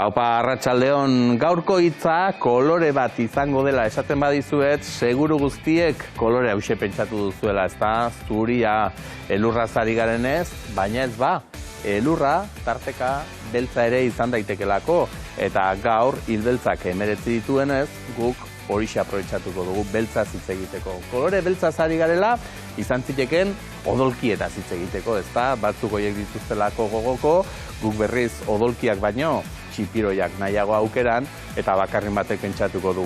Opa, arratsaldeon, gaurko hitza kolore bat izango dela esaten badizuet, seguru guztiek kolore hauxe pentsatu duzuela, ezta? Zuria, elurra ari garenez, baina ez ba, elurra tarteka beltza ere izan daitekelako, eta gaur hilbeltzak 19 dituenez, guk horixe aprobetxatuko dugu beltzaz hitz egiteko. Kolore beltzaz ari garela, izan ziteken odolkietaz hitz egiteko, ezta? Batzuk horiek dituztelako gogoko, guk berriz odolkiak baino, txipiroiak nahiago aukeran, eta bakarrin batek pentsatuko du.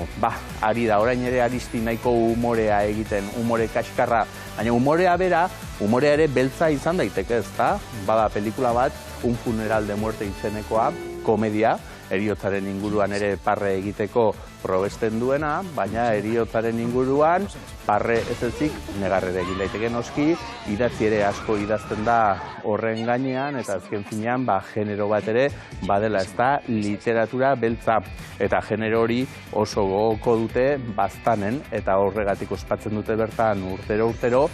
Ari da, orain ere aristi nahiko umorea egiten, umore kaskarra, baina umorea bera, umorea ere beltza izan daiteke, ezta? Bada pelikula bat, Un funeral de muerte izenekoa, komedia, heriotzaren inguruan ere parre egiteko probesten duena, baina heriotzaren inguruan parre ez ezik negarrere egin daiteke noski, idatzi ere asko idazten da horren gainean, eta azken finean genero bat ere badela, ez da, literatura beltza. Eta genero hori oso gogoko dute baztanen, eta horregatik ospatzen dute bertan urtero,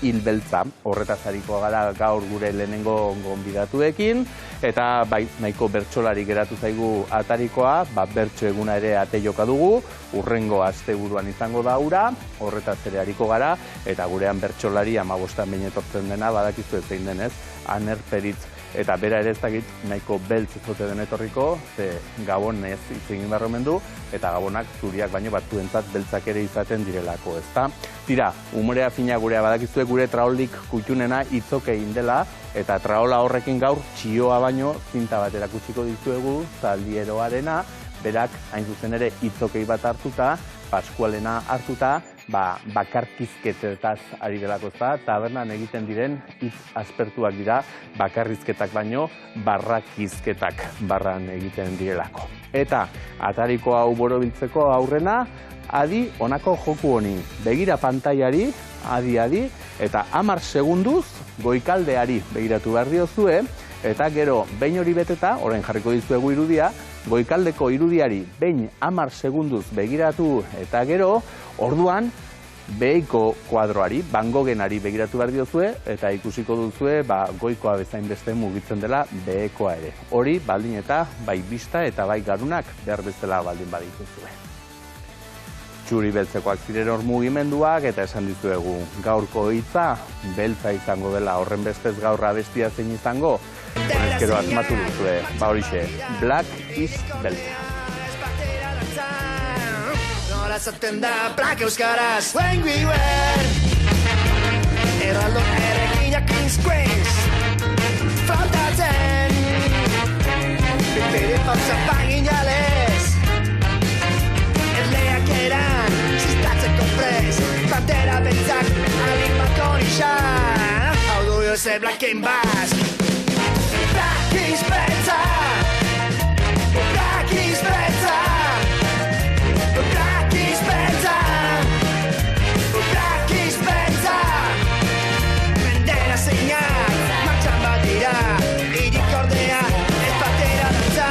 hil beltza. Horretaz ariko gara gaur gure lehenengo gonbidatuekin, eta nahiko bertsolari geratu zaigu atarikoa, bertso eguna ere ate joka dugu, urrengo asteburuan izango da hura, horretaz ere ariko gara, eta gurean bertsolari 15 behin etortzen dena, badakizu ez zein denez, Aner Peritz. Eta bera ere ez dakit nahiko beltz zote den etorriko, ze Gabon ez hitz egin behar omen du, eta Gabonak zuriak baino batzuentzat beltzak ere izaten direlako, ezta? Tira, umorea fina gurea badakizue gure traolik kutxunena hitzoke egin dela, eta traola horrekin gaur txioa baino zinta bat erakutsiko dizuegu, Zaldieroarena, berak hain zuzen ere hitzokei bat hartuta, Paskualena hartuta, bakarkizketetaz ari delako, ezta? Tabernan egiten diren hitz aspertuak dira, bakarrizketak baino barrakizketak barran egiten direlako. Eta atariko hau borobiltzeko aurrena, adi honako joku honi. Begira pantaiari, adi, eta 10 segunduz goikaldeari begiratu behar diozue, eta gero behin hori beteta, orain jarriko dizuegu irudia, goikaldeko irudiari behin 10 segunduz begiratu eta gero, orduan, behiko kuadroari, Van Goghenari begiratu behar diozue, eta ikusiko duzue, goikoa bezain beste mugitzen dela behekoa ere. Hori, baldin eta bai bista eta bai garunak behar bezala baldin badituzue. Txuri beltzekoak ziren hor mugimenduak, eta esan dizuegu gaurko hitza, beltza izango dela, horren bestez gaur abestia zein izango, honezkero asmatu duzue, horixe, Black is beltza. Nola zaten da Black euskaraz when we were erraldo erreginak insquains frontatzen bipede pausa paginales erleak eran zistatzeko prez bandera beltzak alimako nixan hau du Jose Black and Basque Black is beltza Black is beltza Black is beltza Black is beltza Mendera zeinak martxan bat dira Irik ordea ez batera dantza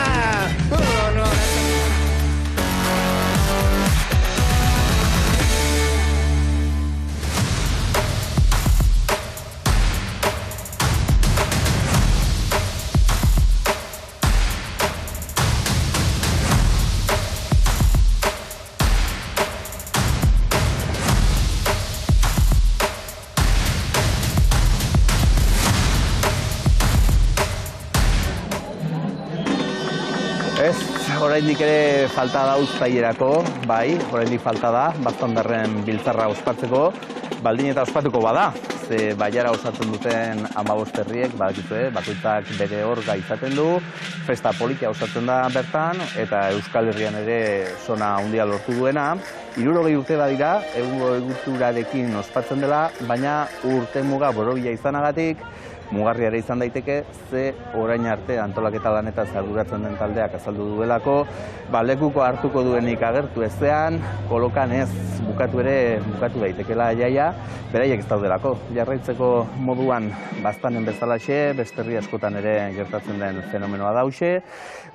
Oraindik ere falta da uztailerako, oraindik falta da, Baztandarren biltzarra ospatzeko, baldin eta ospatuko bada, ze baiara osatzen duten 15 herriek, badakizue, bakoitzak bere orga izaten du, festa politia osatzen da bertan, eta Euskal Herrian ere sona handia lortu duena. 60 urte badira, egungo egiturarekin ospatzen dela, baina urte muga borobila izanagatik, mugarriare izan daiteke, ze orain arte antolaketa lanetaz arduratzen den taldeak azaldu duelako, lekuko hartuko duenik agertu ezean, kolokan ez bukatu daitekela jaia, beraiek ez daudelako. Jarraitzeko moduan baztanen bezalaxe, beste herri askotan ere gertatzen den fenomenoa dause.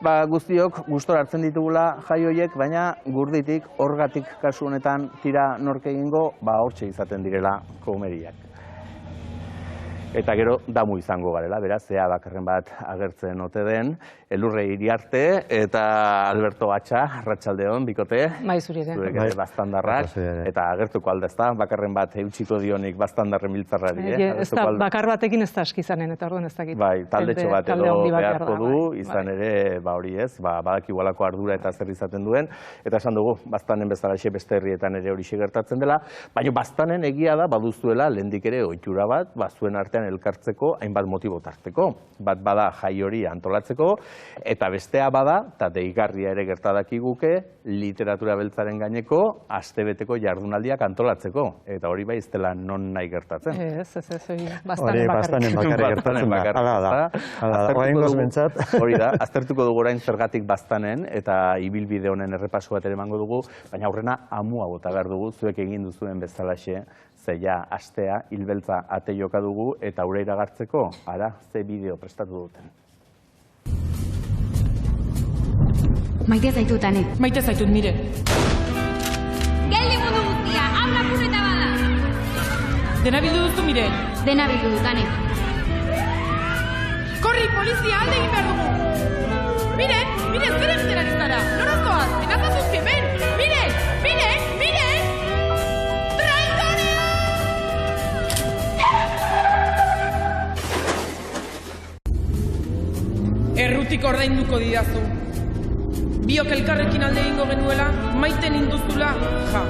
Guztiok gustora hartzen ditugula jai horiek, baina gurditik, orgatik kasu honetan tira nork egingo, hortxe izaten direla komediak. Eta gero damu izango garela, beraz, ea bakarren bat agertzen ote den, Elurre Iriarte eta Alberto Atxa, arratsaldeon, bikote. Bai, zuri ere. Zurek ere bastandarrak, eta agertuko alda, ezta? Bakarren bat eutxiko dionik bastandarren biltzarrari, Ez da, bakar batekin ez da askizanen, eta orduan ez dakit. Bai, taldetxo bat edo beharko du, izan ere, ba hori ez, badaki igualako ardura eta zer izaten duen, eta esan dugu, baztanen bezalaxe beste herrietan ere hori gertatzen dela, baina baztanen egia da, baduzuela, lehendik ere ohitura bat, zuen artean elkartzeko, hainbat motibo tarteko. Bat bada jai hori antolatzeko, eta bestea bada, eta deigarria ere gertadakiguke, literatura beltzaren gaineko, astebeteko jardunaldiak antolatzeko. Eta hori bai ez dela non nahi gertatzen. Ez, hori baztanen bakarrik gertatzen. Hori da, aztertuko dugu orain zergatik baztanen, eta ibilbide honen errepaso bat ere emango dugu, baina aurrena amua bota behar dugu, zuek egin duzuen bezalaxe, zeia astea, hilbeltza ate joka dugu, eta aurre iragartzeko, ara, ze bideo prestatu duten. Maite zaitut, ane. Maite zaitut, mire. Geldi mundu guztia, hau lapurreta bada. Dena bildu duzu, mire. Dena bildu dut, ane. Korri, polizia, alde egin behar dugu. Mire, zer egiten ari zara. Norazoaz, enazazuzki hemen. Mire. Errutik ordainduko didazu. Biok elkarrekin alde egingo genuela, maiten induzula, ja.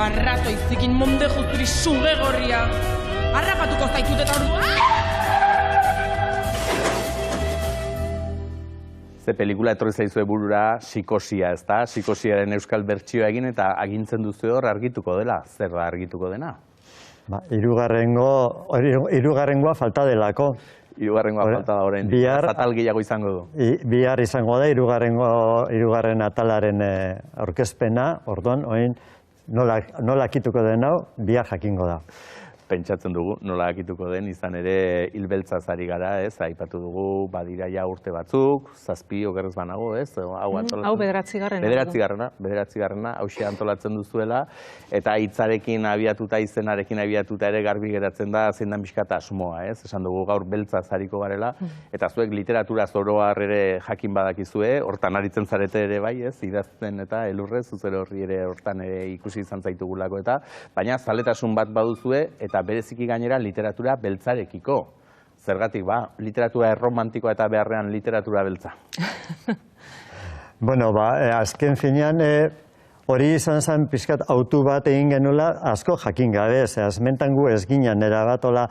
Arrato izikin monde justuri suge gorria. Arrapatuko zaitut eta ordu. Ze pelikula etorri zaizue burura, Psikosia, ezta? Psikosiaren euskal bertsioa egin eta agintzen duzu hor argituko dela. Zer da argituko dena? Hirugarrengoa falta delako. Hirugarrengoa falta da orain. Atal gehiago izango du. Bihar izango da hirugarren atalaren aurkezpena, orduan, nola akituko den hau, bihar jakingo da. Pentsatzen dugu, nola akituko den, izan ere hilbeltzaz ari gara, ez? Aipatu dugu, badira ja urte batzuk, 7 okerrez banago, ez? Hau 9. Bederatzigarrena, hauxe antolatzen duzuela, eta hitzarekin abiatuta, izenarekin abiatuta ere garbi geratzen da, zein da pixkat asmoa, ez? Esan dugu gaur beltzaz ariko garela, eta zuek literatura zoroar ere jakin badakizue, hortan aritzen zarete ere bai, ez? Idazten eta elurrez, zuzer horri ere hortan ere ikusi izan zaitugulako eta, baina zaletasun bat baduzue, eta bereziki gainera literatura beltzarekiko. Zergatik, literatura erromantikoa eta beharrean literatura beltza. Bueno, azken finean, hori izan zen pixkat autu bat egin genuela asko jakin gabe, azmentan gu ez ginen, erabatola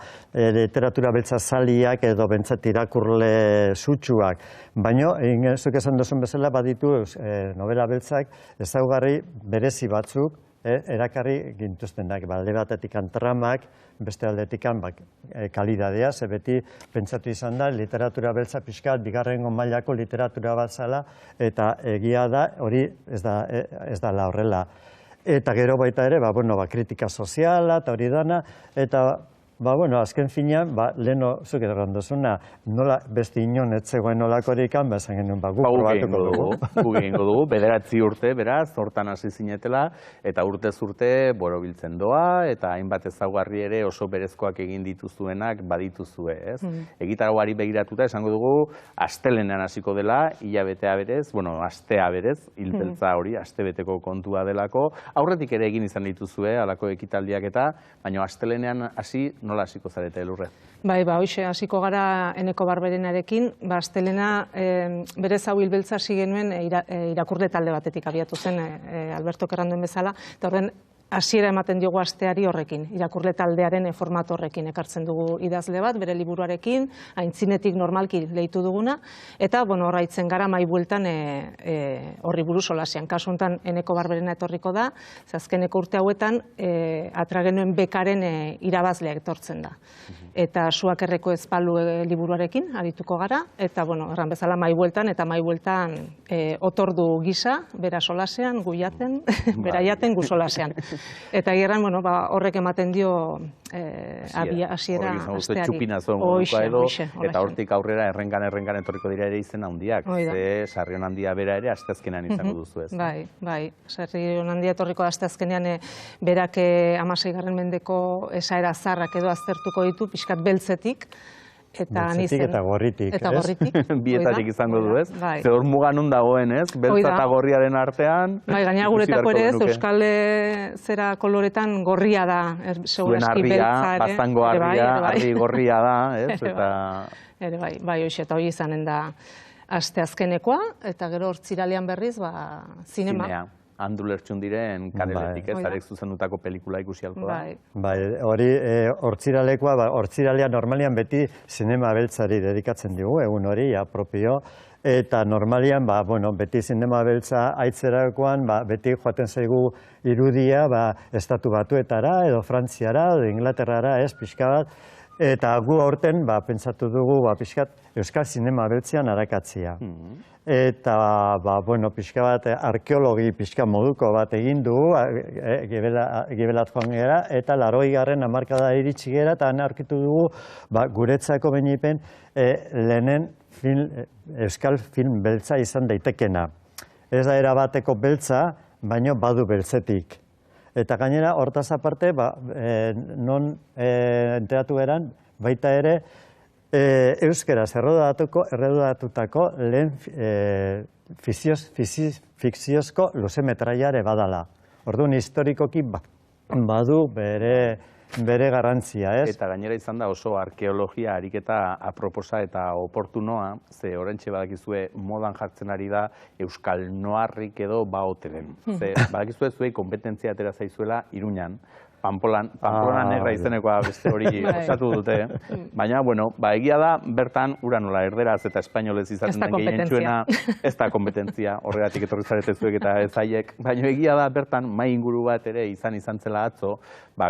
literatura beltza zaliak edo bentsat irakurle sutsuak. Baina, zuk esan duzun bezala baditu novela beltzak ezaugarri berezi batzuk, erakarri gintuztenak, alde batetik tramak, beste aldetik kalidadea, ze beti pentsatu izan da, literatura beltza pixkat, bigarrengo mailako literatura bat zala, eta egia da, hori ez da horrela. Eta gero baita ere, kritika soziala, eta hori dana, eta azken finean, leheno, zuk edo duzuna, nola beste inon etzegoen nolakorikan, esan genuen, guk probatuko dugu. Guk egingo dugu, 9 urte, beraz, hortan hasi zinetela, eta urtez urte borobiltzen doa, eta hainbat ezaugarri ere oso berezkoak egin dituzuenak badituzue, ez? Egitaragoari begiratuta, esango dugu, astelenean hasiko dela, hilabetea berez, astea berez, hilbeltza hori, astebeteko kontua delako, aurretik ere egin izan dituzue, halako ekitaldiak eta, baina astelenean hasi, nola hasiko zarete Elurre? Bai, hoxe, hasiko gara Eneko Barberenarekin, astelena berez hau hilbeltza hasi genuen irakurle talde batetik abiatu zen, Alberto Kerranduen bezala, eta horren hasiera ematen diogu asteari horrekin, irakurle taldearen formato horrekin ekartzen dugu idazle bat, bere liburuarekin, aintzinetik normalki leitu duguna, eta horraitzen gara mai bueltan horri buruz solasean. Kasu honetan Eneko Barberena etorriko da, azkeneko urte hauetan atragenuen bekaren irabazleak etortzen da. Eta Suakerreko ezpalu liburuarekin arituko gara, eta erran bezala mai bueltan, eta mai bueltan otordu gisa, bera solasean, gu jaten, bera jaten, gu solasean. Eta gerran, bueno, horrek ematen dio hasiera asteari. Txupinazo modukoa edo, eta hortik aurrera errengan etorriko dira ere izen handiak. Ze Sarrion handia bera ere asteazkenean izango duzu ez. Bai. Sarrion handia etorriko asteazkenean berak 16. mendeko esaera zarrak edo aztertuko ditu, pixkat beltzetik. Beltzetik eta gorritik, ez? Bietarik izango du, ez? Ze hor muga non dagoen, ez? Beltza eta gorriaren artean. Bai, gaina guretako ere ez, euskal zera koloretan gorria da. Zuen arria, baztango arria, arri gorria da, ez? Ere bai, hoxe, eta hori izanen da asteazkenekoa, eta gero hortziralean berriz, zinema. Handu lertxun diren kaneletik, ez, arek zuzendutako pelikula ikusi alko da. Bai, hori hortziralekoa, hortziralea normalian beti zinema beltzari dedikatzen digu, egun hori, propio, eta normalian, beti zinema beltza aitzerakoan, beti joaten zaigu irudia, estatu batuetara, edo Frantziara, edo Inglaterrara, ez, pixka bat, eta gu aurten, pentsatu dugu, pixkat, euskal zinema beltzean arakatzia. Eta, pixka bat, arkeologi pixka moduko bat egin dugu, gibelat joan gera, eta 80. hamarkada iritsi gera, eta aurkitu dugu, guretzako benipen, lehenen euskal film beltza izan daitekena. Ez da erabateko beltza, baino badu beltzetik. Eta gainera, hortaz aparte, non enteratu eran, baita ere, euskeraz erredudatutako lehen fikziozko luzemetraiare badala. Orduan, historikoki badu bere garrantzia, ez? Eta gainera izan da oso arkeologia ariketa aproposa eta oportunoa, ze orentxe badakizue modan jartzen ari da euskal noarrik edo baoteren. Ze badakizue zuei kompetentzia atera zaizuela Iruñan, Pamplona negra izenekoa beste hori osatu dute. Baina, egia da, bertan, ura nola erderaz eta espainolez izaten den gehientsuena, ez da kompetentzia, horregatik etorri zarete zuek eta ez haiek. Baina egia da, bertan, mai inguru bat ere izan zela atzo,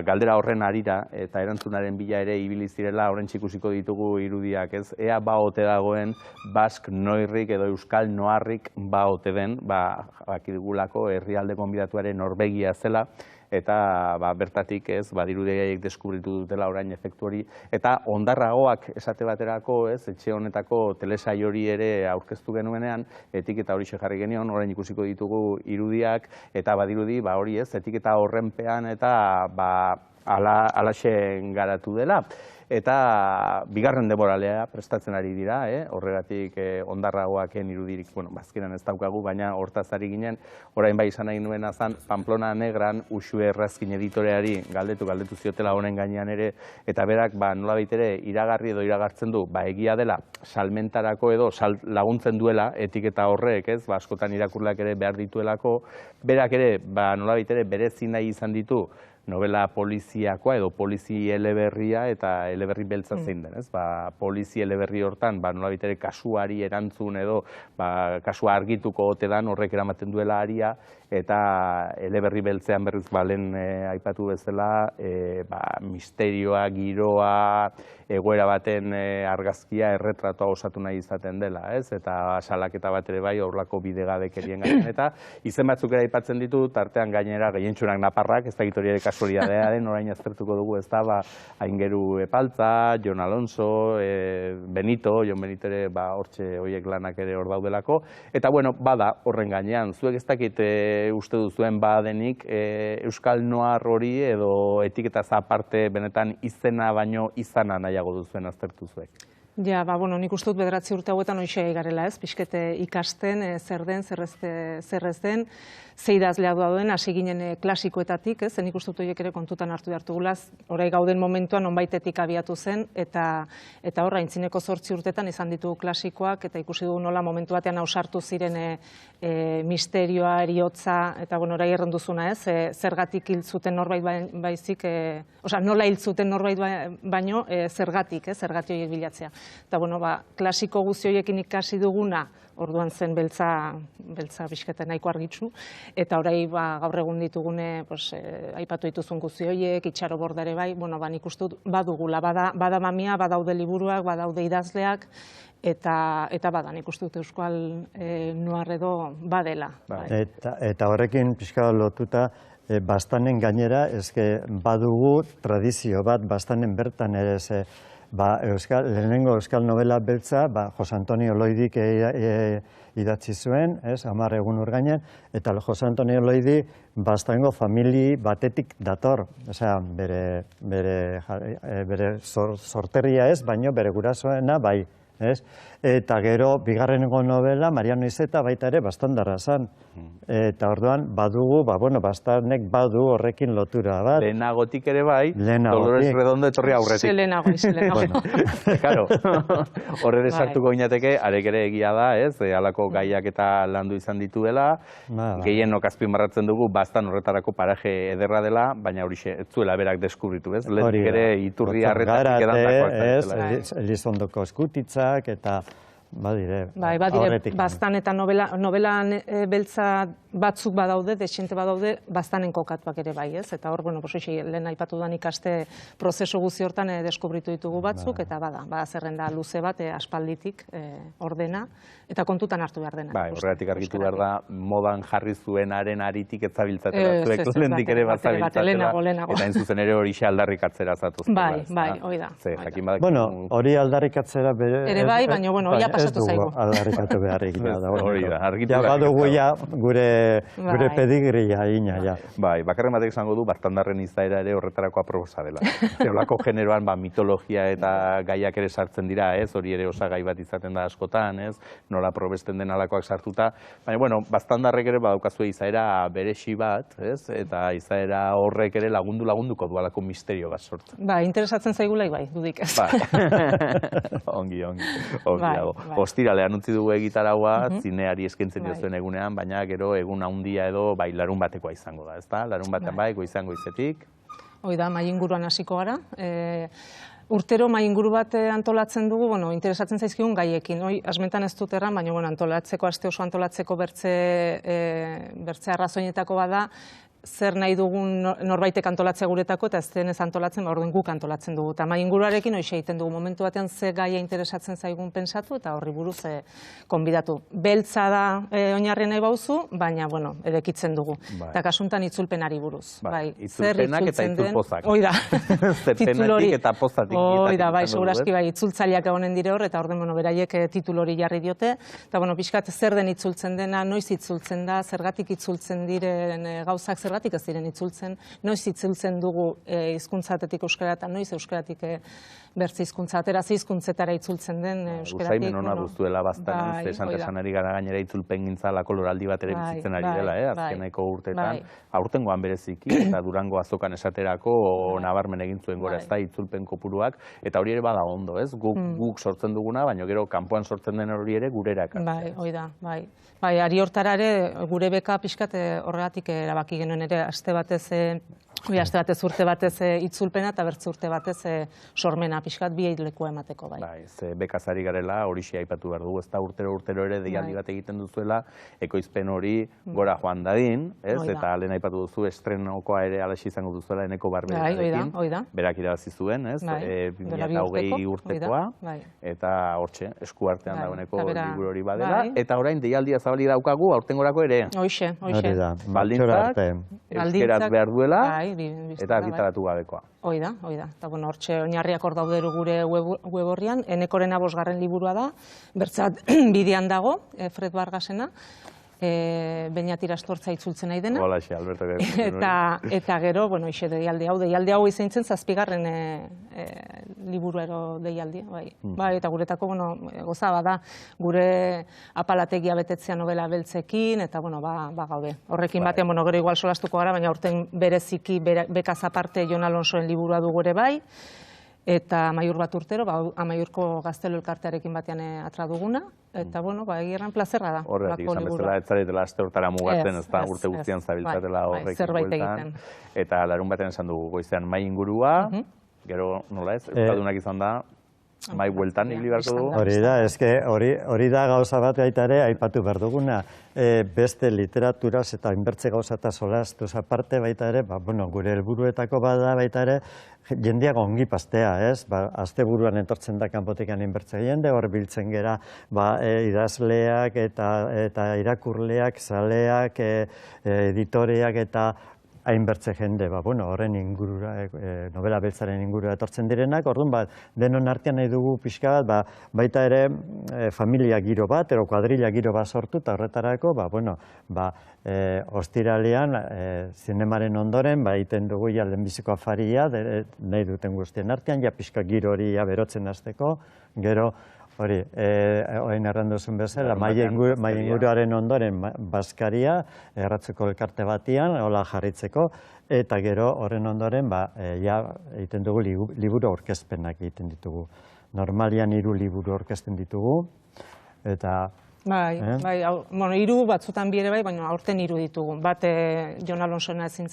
galdera horren arira eta erantzunaren bila ere ibili zirela, horren txikusiko ditugu irudiak, ez? Ea baote dagoen, bask noirrik edo euskal noarrik baote den, bakidugulako herrialde konbidatuaren Norvegia zela, eta bertatik ez, badirudeiak deskubritu dutela orain efektu hori, eta ondarragoak esate baterako, ez, etxe honetako telesai hori ere aurkeztu genuenean, etiketa hori jarri genion, orain ikusiko ditugu irudiak, eta badirudi, hori ez, etiketa horrenpean eta alaxen garatu dela. Eta bigarren denboralea prestatzen ari dira, horregatik ondarragoaken irudirik, bazkenan ez daukagu, baina hortaz ari ginen, orain bai izan nahi nuena zan, Pamplona Negran Uxue Errazkin editoreari galdetu ziotela honen gainean ere, eta berak nolabait ere iragarri edo iragartzen du, egia dela salmentarako edo laguntzen duela etiketa horrek, ez, askotan irakurleak ere behar dituelako, berak ere nolabait ere berezi nahi izan ditu, novela poliziakoa edo polizi eleberria eta eleberri beltza zein den, ez? Polizi eleberri hortan, nolabait ere kasuari erantzun edo kasua argituko ote dan horrek eramaten duela aria, eta eleberri beltzean berriz lehen aipatu bezala, misterioa, giroa, egoera baten argazkia, erretratoa osatu nahi izaten dela, ez? Eta salaketa bat ere bai horlako bidegabekerien gainen, eta izen batzuk ere aipatzen ditu, tartean gainera gehientsunak naparrak, ez da gitori ere kasualidadea den, orain aztertuko dugu, ez da, Aingeru Epaltza, Jon Alonso, Benito, Jon Benito ere, hortxe horiek lanak ere hor daudelako, eta bueno, bada horren gainean, zuek ez dakit uste duzuen badenik euskal noar hori edo etiketaz aparte benetan izena baino izana nahiago duzuen aztertu zuek. Ja, nik uste dut 9 urte hauetan hoxe garela, ez? Pixkete ikasten, zer den, zer ez den, ze idazlea duen, hasi ginen klasikoetatik, ez? Nik uste dut horiek ere kontutan hartu behartu gulaz, orai gauden momentuan onbaitetik abiatu zen, eta horra, aintzineko 8 urtetan izan ditugu klasikoak, eta ikusi dugu nola momentu batean ausartu ziren misterioa, eriotza, eta orai errenduzuna, ez? Zergatik hil zuten norbait baizik, nola hil zuten norbait baino, zergatik horiek bilatzea. Eta, klasiko guzti horiekin ikasi duguna, orduan zen beltza bisketa nahiko argitsu, eta orai gaur egun ditugune, aipatu dituzun guzti horiek, itxaro bordare bai, nik uste dut badugula, bada mamia, badaude liburuak, badaude idazleak, eta nik uste dut euskal noar edo badela. Eta horrekin pixka lotuta, bastanen gainera, eske badugu tradizio bat, bastanen bertan ere, lehenengo euskal novela beltza, Jose Antonio Loidik idatzi zuen, 10 egun urgainen, eta Jose Antonio Loidi bastango famili batetik dator, bere sorterria ez, baino bere gurasoena bai. Eta gero, bigarrengo novela, Mariano Izeta baita ere bastandarra zan. Eta orduan, badugu, bastanek badu horrekin lotura bat. Lehenagotik ere bai, Dolores Redondo etorri aurretik. Lehenago. Claro, horre sartuko inateke, arek ere egia da, halako gaiak eta landu izan dituela, gehien azpimarratzen dugu, bastan horretarako paraje ederra dela, baina horixe, ez zuela berak deskubritu, ez? Lehenik ere iturri harretatik edantakoak. Elizondoko eskutitzak eta badire, bastan eta novelan beltza batzuk badaude, desente badaude, bastanen kokatuak ere bai, ez? Eta hor, lehen aipatu dan ikaste prozesu guzi hortan deskubritu ditugu batzuk, eta bada zerrenda luze bat, aspalditik ordena, eta kontutan hartu behar dena. Horregatik argitu behar da, modan jarri zuenaren aritik ez zabiltzatela, zuek lehendik ere bat zabiltzatela, eta hain zuzen ere hori aldarrikatzera zatuztela. Bai, hoi da. Hori aldarrikatzera ere bai, baina, ja pasatu zaigu. Ez dugu aldarrikatu beharrik. Hori da, argitu behar. Ja, badugu gure pedigria ina, ja. Bai, bakarren batek izango du, bastandarren izaera ere horretarako aproposa dela. Zeolako generoan, mitologia eta gaiak ere sartzen dira, ez? Hori ere osagai bat izaten da askotan, ez? Nola probesten den alakoak sartuta. Baina, bastandarrek ere badaukazue izaera beresi bat, ez? Eta izaera horrek ere lagunduko dualako misterio bat sortzen. Interesatzen zaigulai bai, dudik ez. Ongi dago. Ostiralean utzi dugu egitaraua, zineari eskaintzen diozuen egunean, baina gero egun handia edo larun batekoa izango da, ezta? Larun batean goizean goizetik. Hoi da, mai inguruan hasiko gara. Urtero mai inguru bat antolatzen dugu, interesatzen zaizkigun gaiekin. Asmentan ez dut erran, baina antolatzeko, aste oso antolatzeko bertze arrazoinetako bada, zer nahi dugun norbaitek antolatzea guretako eta ez denez antolatzen, orduan guk antolatzen dugu. Eta mai inguruarekin hoxe egiten dugu momentu batean ze gaia interesatzen zaigun pentsatu eta horri buruz konbidatu. Beltza da oinarri nahi bauzu, baina, erekitzen dugu. Eta kasuntan itzulpenari buruz. Itzulpenak eta itzulpozak. Hoi da. Zerpenatik eta pozatik. Hoi da, seguraski itzultzaileak egonen dire hor, eta orduan, beraiek titulori jarri diote. Eta, pixkat, zer den itzultzen dena, noiz itzultzen da, zergatik itzultzen diren gauzak, zergatik ez diren itzultzen, noiz itzultzen dugu hizkuntzatetik euskara eta noiz euskaratik bertze hizkuntza atera, ze hizkuntzetara itzultzen den euskaratik. Uzaimen hona duzuela bastan, esan ari gara gainera itzulpen gintzalako loraldi bat ere bizitzen ari dela, azkeneko urteetan. Aurtengoan bereziki, eta Durango azokan esaterako nabarmen egin zuen gora, ez da itzulpen kopuruak, eta hori ere bada ondo, ez? Guk sortzen duguna, baina gero kanpoan sortzen den hori ere gurera ekartzea. Hoi da, bai. Ari hortara ere, gure beka pixkat horregatik erabaki genuen ere, aste batez urte batez itzulpena eta bertze urte batez sormena pixkat bi lekua emateko. Bekazari garela, horixe aipatu behar dugu, ez da urtero ere deialdi bat egiten duzuela, ekoizpen hori gora joan dadin, eta lehen aipatu duzu estrenokoa ere alaxi izango duzuela eneko barberekin, berak irabazi zuen, 2020 urtekoa, eta hortxe, eskuartean dagoeneko liburu hori badela, eta orain deialdia zabali daukagu, aurtengorako ere. Hoxe. Baldintzak, euskeraz behar duela, eta argitaratu gabekoa. Hoi da. Eta hortxe oinarriak hor dauderu gure web horrian, Enekorena 5. liburua da, bertzat bidean dago, Fred Vargasena, Beñat Irastortza itzultzen nahi dena. Holaxe, Alberto. Eta gero, ixe deialdi hau izan zen 7. liburuero deialdi. Eta guretako, goza bada, gure apalategia betetzea novela beltzekin, eta gaude. Horrekin batean, gero igual solastuko gara, baina aurten bereziki bekaz aparte Jon Alonsoen liburua dugu ere bai, eta Amaiur bat urtero, Amaiurko Gaztelo elkartearekin batean atra duguna, eta, egirren plazerra da. Horretik, izan bezala, ez zaretela aste hortara mugatzen, ez da urte guztian zabiltzatela horrekin bueltan. Eta larun batean esan dugu goizean mai ingurua, gero, nola ez, euskadunak izan da, mai bueltan ibili beharko dugu. Hori da, hori da gauza bat baita ere, aipatu behar duguna, beste literaturaz eta inbertze gauza eta solastuz aparte baita ere, gure helburuetako bada baita ere, jendeak ongi pastea, ez? Azte buruan entortzen da kanpotikan inbertze jende, hor biltzen gera idazleak eta irakurleak, zaleak, editoreak eta hainbertze jende, horren ingurura, novela beltzaren ingurura etortzen direnak, orduan, denon artean nahi dugu pixka bat, baita ere familia giro bat, ero kuadrilla giro bat sortu, eta horretarako, ostiralean, zinemaren ondoren, egiten dugu lehenbiziko afaria, nahi duten guztien artean, pixka giro hori berotzen hasteko, gero, hori, oain erranduzun bezala, mai inguruaren ondoren bazkaria, erratzeko elkarte batian, hola jarritzeko, eta gero horren ondoren, egiten dugu liburu aurkezpenak egiten ditugu. Normalian 3 liburu aurkezten ditugu, eta... Bai, hiru batzutan bi ere bai, baina aurten 3 ditugu. Bat, Jon Alonsona ezin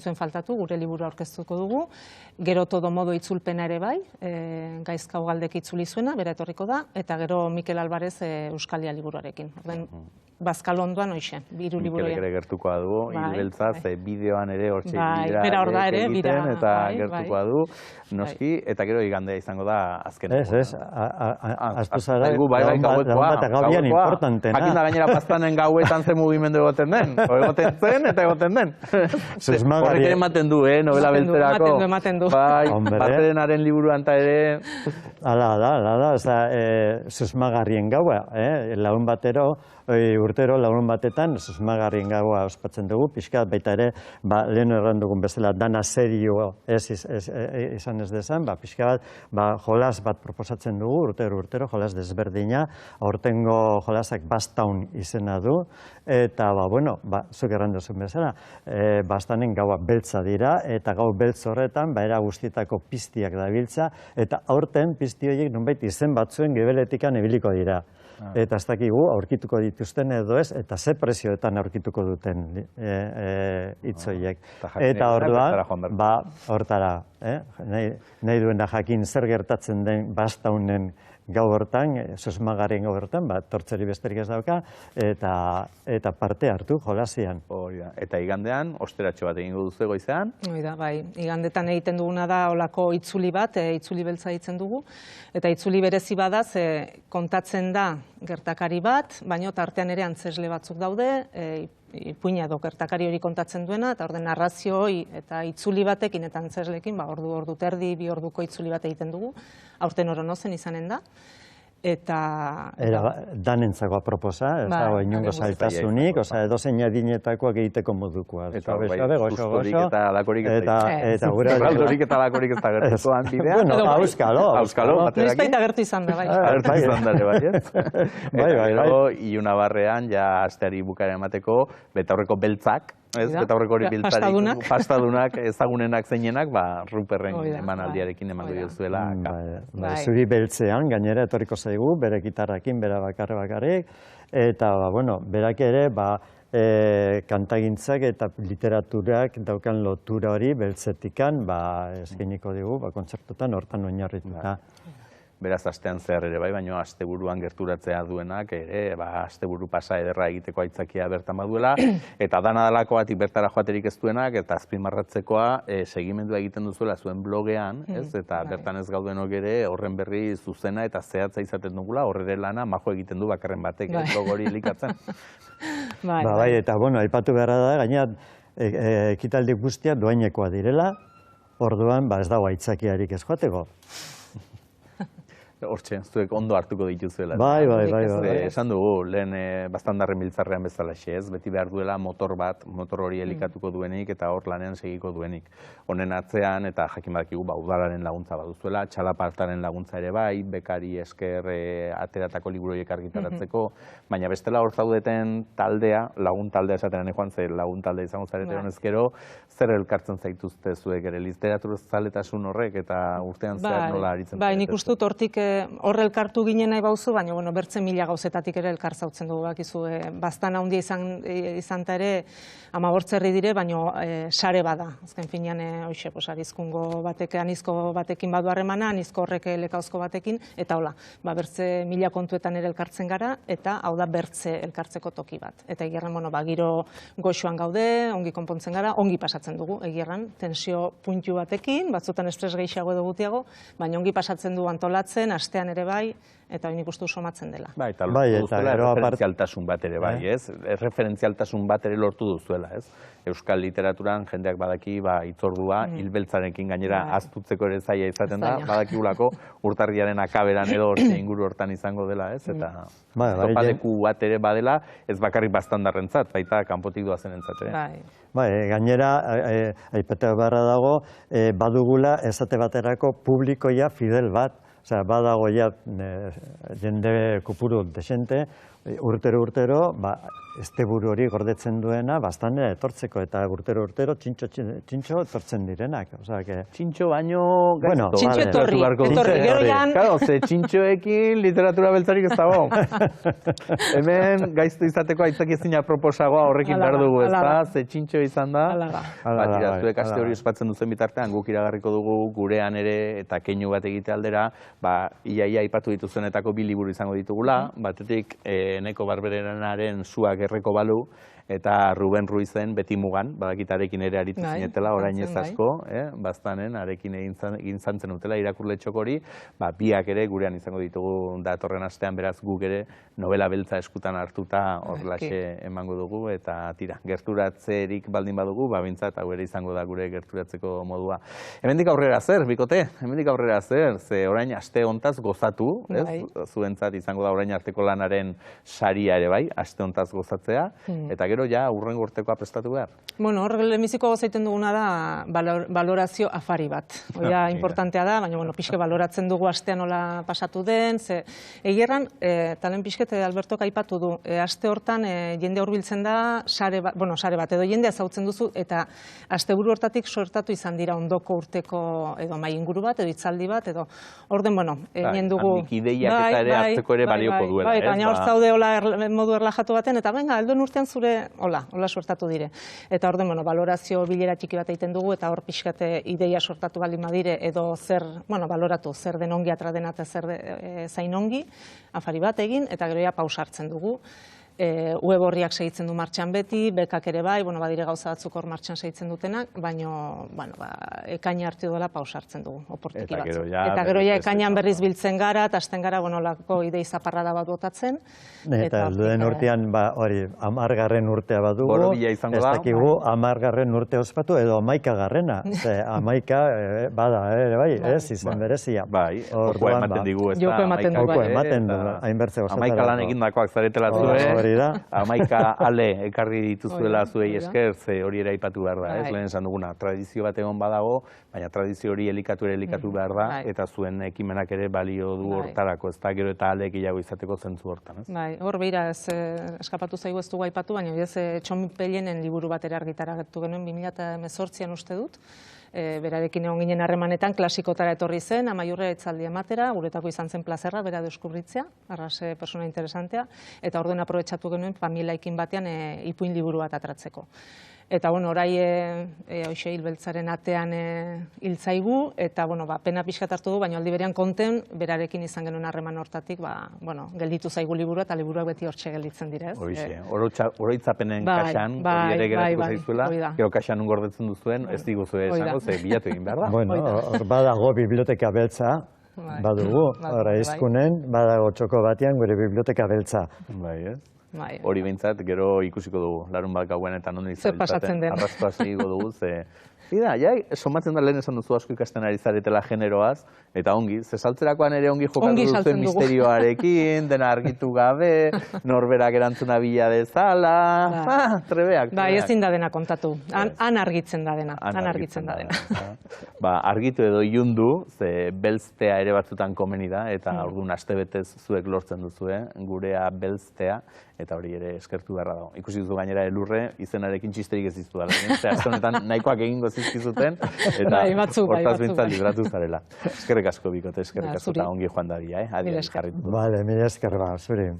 zuen faltatu, gure liburu aurkeztuko dugu. Gero todo modo itzulpena ere bai, Gaizka Ugaldek itzuli zuena, bera etorriko da, eta gero Mikel Alvarez Euskalia liburuarekin. Bazkal ondoan hoxe, 3 liburu. Mikelek ere gertukoa du, Irubeltza, bideoan ere hortxe egiten, eta gertukoa du, noski, eta gero igandea izango da azken. Ez, aztu zara, gauean importantena. Jakin da gainera pastanen gauetan ze mugimendu egoten den, egoten zen eta egoten den. Horrek ematen du, novela beltzerako. Ematen du. Bai, Baterenaren liburuan eta ere... Hala, susmagarrien gaua, lagun batero, urtero lagun batetan, susmagarrien gaua ospatzen dugu, pixkat baita ere, lehen erran dugun bezala, dana serio izan ez dezan, pixka bat, jolas bat proposatzen dugu, urtero, jolas desberdina, aurtengo jolasak Bastaun izena du, eta, zuk erran duzun bezala, Bastanen gaua beltza dira, eta gau beltz horretan, era guztietako piztiak dabiltza, eta aurten pizti horiek nonbait izen batzuen gebeletikan ebiliko dira. Eta ez dakigu aurkituko dituzten edo ez, eta ze prezioetan aurkituko duten hitzoiek. Eta orduan, hortara, nahi duena jakin zer gertatzen den Bastaunen gau hortan, susmagarrien gau hortan, tortzeri besterik ez dauka, eta parte hartu jolasian. Eta igandean, osteratxo bat egingo duzu goizean? Bai, igandetan egiten duguna da olako itzuli bat, itzuli beltza ditzen dugu, eta itzuli berezi badaz, kontatzen da gertakari bat, baina tartean ere antzesle batzuk daude, ipuina edo gertakari hori kontatzen duena, eta orden narrazio hori eta itzuli batekin eta antzeslekin, ordu terdi, 2 orduko itzuli bat egiten dugu, aurten Oronozen izanen da. Eta... Danentzako aproposa, ez dago inongo zailtasunik, edozein adinetakoak egiteko modukoa. Eta sustorik eta alakorik ez da. Sustorik eta alakorik ez da gertukoan bidean. Auskalo. Noiz baita gertu izan da, bai. Gertu izan da, bai, ez? Eta Ilunabarrean, asteari bukaera emateko, betaurreko beltzak, betaurreko hori biltzarik, pastadunak, ezagunenak zeinenak, Ruperren emanaldiarekin emango diozuela. Zuri beltzean, gainera etorriko zaigu, bere gitarrakin, bera bakarrik, eta, berak ere, kantagintzak eta literaturak daukan lotura hori beltzetikan, eskainiko digu, kontzertutan hortan oinarrituta. Beraz, astean zehar ere bai, baina asteburuan gerturatzea duenak ere, asteburu pasa ederra egiteko aitzakia bertan baduela, eta dana dalakoatik bertara joaterik ez duenak, eta azpimarratzekoa segimendua egiten duzuela zuen blogean, eta bertan ez gaudenok ere horren berri zuzena eta zehatza izaten dugula, horre lana majo egiten du bakarren batek blog hori elikatzen. Bai, eta aipatu beharra da, gainean ekitaldi guztia doainekoa direla, orduan ez dago aitzakiarik ez joateko. Hortxe, zuek ondo hartuko dituzuela. Bai. Esan dugu, lehen bastandarren biltzarrean bezala ez, beti behar duela motor hori elikatuko duenik eta hor lanean segiko duenik. Honen atzean, eta jakin badakigu, udalaren laguntza baduzuela, txalapartaren laguntza ere bai, bekari esker ateratako liburuiek argitaratzeko, baina bestela hor zaudeten taldea, lagun taldea esateran joan, ze lagun taldea izango zarete honezkero, zer elkartzen zaituzte zuek ere, literaturazaletasun horrek eta urtean zer nola aritzen? Bai, nik uste dut hortik hor elkartu ginen nahi bauzu, baina bertze 1000 gauzetatik ere elkar zautzen dugu, bakizu, bastan handia izan ere 15 herri dire, baina sare bada. Azken finean, hoxe, arizkungo batek, anizko batekin badu harremana, anizko horrek lekauzko batekin, eta hola, bertze 1000 kontuetan ere elkartzen gara, eta hau da bertze elkartzeko toki bat. Eta egirren, giro goxoan gaude, ongi konpontzen gara, ongi pasatzen dugu, egirren, tensio puntu batekin, batzutan estres gehiago edo gutiago, baina ongi pasatzen du antolatzen, astean ere bai, eta hori nik uste somatzen dela. Eta Bai, lortu eta duzuela gero apart- referentzialtasun bat ere bai, ez? Referentzialtasun bat ere lortu duzuela, ez? Euskal literaturan jendeak badaki, hitzordua, hilbeltzarekin gainera aztutzeko ere zaila izaten da, Zaila. badakigulako urtarriaren akaberan edo hortxe inguru hortan izango dela, ez? Eta topaleku bat ere badela, ez bakarrik bastandarrentzat, baita kanpotik doazenentzat ere. Gainera, aipatu beharra dago, badugula esate baterako publikoia fidel bat. Osea, badago ja jende kopuru desente, urtero, esteburu hori gordetzen duena, bastante etortzeko, eta urtero, txintxo etortzen direnak. Txintxo baino gaizto. Txintxo etorri, gero jan... Claro, ze txintxoekin literatura beltzarik ez dago. Hemen gaizto izateko aitzaki ezin aproposagoa horrekin behar dugu, ez da? Ze txintxo izan da. Zuek aste hori ospatzen duzen bitartean, guk iragarriko dugu gurean ere, eta keinu bat egite aldera, iaia aipatu dituzenetako 2 liburu izango ditugula, batetik Eneko Barberenaren Suak erreko balu, eta Ruben Ruizen Beti mugan, badakitarekin ere aritu zinetela, orain ez asko, baztanen, arekin egin zantzen utela irakurletxok hori, biak ere gurean izango ditugu datorren astean, beraz guk ere novela beltza eskutan hartuta horrelaxe emango dugu, eta tira, gerturatzerik baldin badugu, bintzat hau ere izango da gure gerturatzeko modua. Hemendik aurrera zer, bikote? Hemendik aurrera zer, ze orain aste hontaz gozatu, zuentzat izango da orain arteko lanaren saria ere bai, aste hontaz gozatzea, eta gero ja urrengo urtekoa prestatu behar. Bueno, hor lehenbiziko gozaiten duguna da balorazio afari bat. Hora importantea da, baina pixke baloratzen dugu astean nola pasatu den, ze egierran, talen pixket Albertok aipatu du, aste hortan jende hurbiltzen da, sare bat, edo jendea zautzen duzu, eta asteburu hortatik sortatu izan dira ondoko urteko edo mai inguru bat, edo hitzaldi bat, edo orden, egin dugu... Handik ideiak eta ere hartzeko ere balioko duela, ez? Baina hor zaude modu erlajatu baten, eta venga, helduen urtean zure hola sortatu dire. Eta orden, balorazio bilera txiki bat egiten dugu, eta hor pixkate ideia sortatu baldin badire, edo zer, baloratu, zer den ongi atraden eta zer zain ongi, afari bat egin, eta gero pausartzen dugu. Web horriak segitzen du martxan beti, bekak ere bai, badire gauza batzuk hor martxan segitzen dutenak, baina ekaina hartu dola pausartzen dugu, oportiki batzuk. Eta gero ekainan berriz biltzen gara, eta hasten gara, lako idei zaparrada bat botatzen. Eta duen urtean, hori, 10. urtea badugu, ez dakigu 10. urte ospatu, edo 11. Ze 11 bada, bai, ez, izan berezia. Bai, joko ematen digu, ez da. Joko ematen dugu. Joko ematen du, hainbertze gozatara. 11 lan egindakoak zaretela zuen. 11 ale ekarri dituzuela zuei esker, ze hori ere aipatu behar da, ez? Lehen esan duguna, tradizio bat egon badago, baina tradizio hori elikatu behar da, eta zuen ekimenak ere balio du hortarako, ez da gero eta ale gehiago izateko zentzu hortan, ez? Bai, hor behira, eskapatu zaigu ez dugu aipatu, baina Txomin liburu bat ere argitaratu genuen 2018an uste dut, berarekin egon ginen harremanetan, klasikotara etorri zen, Amaiurre itzaldi ematera, guretako izan zen plazerra, bera deskubritzea, arrase persona interesantea, eta orduen aprobetxatu genuen familiaikin batean ipuin liburu bat atratzeko. Eta, orai hoxe hilbeltzaren atean hiltzaigu, eta, pena pixkat hartu du, baina aldi berean konten, berarekin izan genuen harreman hortatik, gelditu zaigu liburua, eta liburuak beti hortxe gelditzen dira, ez? Hoxe, oroitzapenen kaxan, hori ere geratuko zaizuela, gero kaxan gordetzen duzuen, ez diguzu esango, ze bilatu egin behar da. Bueno, hor badago biblioteka beltza, badugu, hor aizkunen, badago txoko batean gure biblioteka beltza. Bai, ez? Hori behintzat, gero ikusiko dugu, larun bat gauen eta non pasatzen den. Arraskoa segiko dugu, ze... Ida, somatzen da lehen esan duzu asko ikasten ari zaretela generoaz, eta ongi, ze saltzerakoan ere ongi jokatu duzuen misterioarekin, dena argitu gabe, norberak erantzuna bila dezala, trebeak. Bai, ezin da dena kontatu, han argitzen da dena, argitu edo ilundu, ze belztea ere batzutan komeni da, eta orduan astebetez zuek lortzen duzue, gurea belztea, eta hori ere eskertu beharra dago. Ikusi duzu gainera elurre, izenarekin txisterik ez dizu dala. Ze honetan nahikoak egingo zizkizuten, eta hortaz bintzat libratu zarela. Eskerrik asko, bikote, eskerrik asko, eta ongi joan dadia, Adi, eskarritu. Bale, mila esker ba, zuri.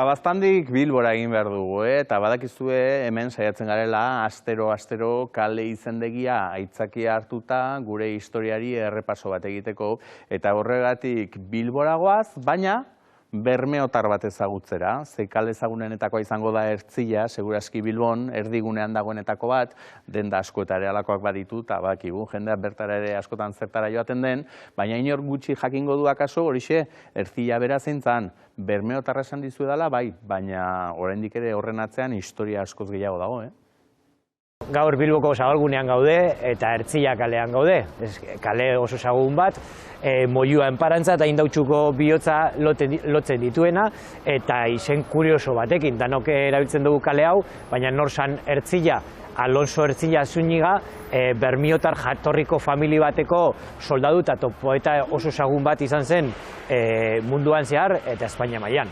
Abaztandik Bilbora egin behar dugu, eta badakizue hemen saiatzen garela astero kale izendegia aitzakia hartuta gure historiari errepaso bat egiteko, eta horregatik Bilbora goaz, baina bermeotar bat ezagutzera, ze kale ezagunenetakoa izango da Ertzilla, segurazki Bilbon, erdigunean dagoenetako bat, denda asko eta ere alakoak baditu, eta bakigu, jendea bertara ere askotan zertara joaten den, baina inor gutxi jakingo du akaso, horixe, Ertzilla bera zeintzan, bermeotarra esan dizu edala, bai, baina oraindik ere horren atzean historia askoz gehiago dago, Gaur Bilboko zabalgunean gaude eta Ertzilla kalean gaude. Kale oso ezagun bat, moilua enparantza eta indautxuko bihotza lotzen dituena eta izen kurioso batekin. Danok erabiltzen dugu kale hau, baina nor san Ertzilla, Alonso Ertzilla Zúñiga, bermiotar jatorriko famili bateko soldadu eta poeta oso ezagun bat izan zen munduan zehar eta Espainia mailan.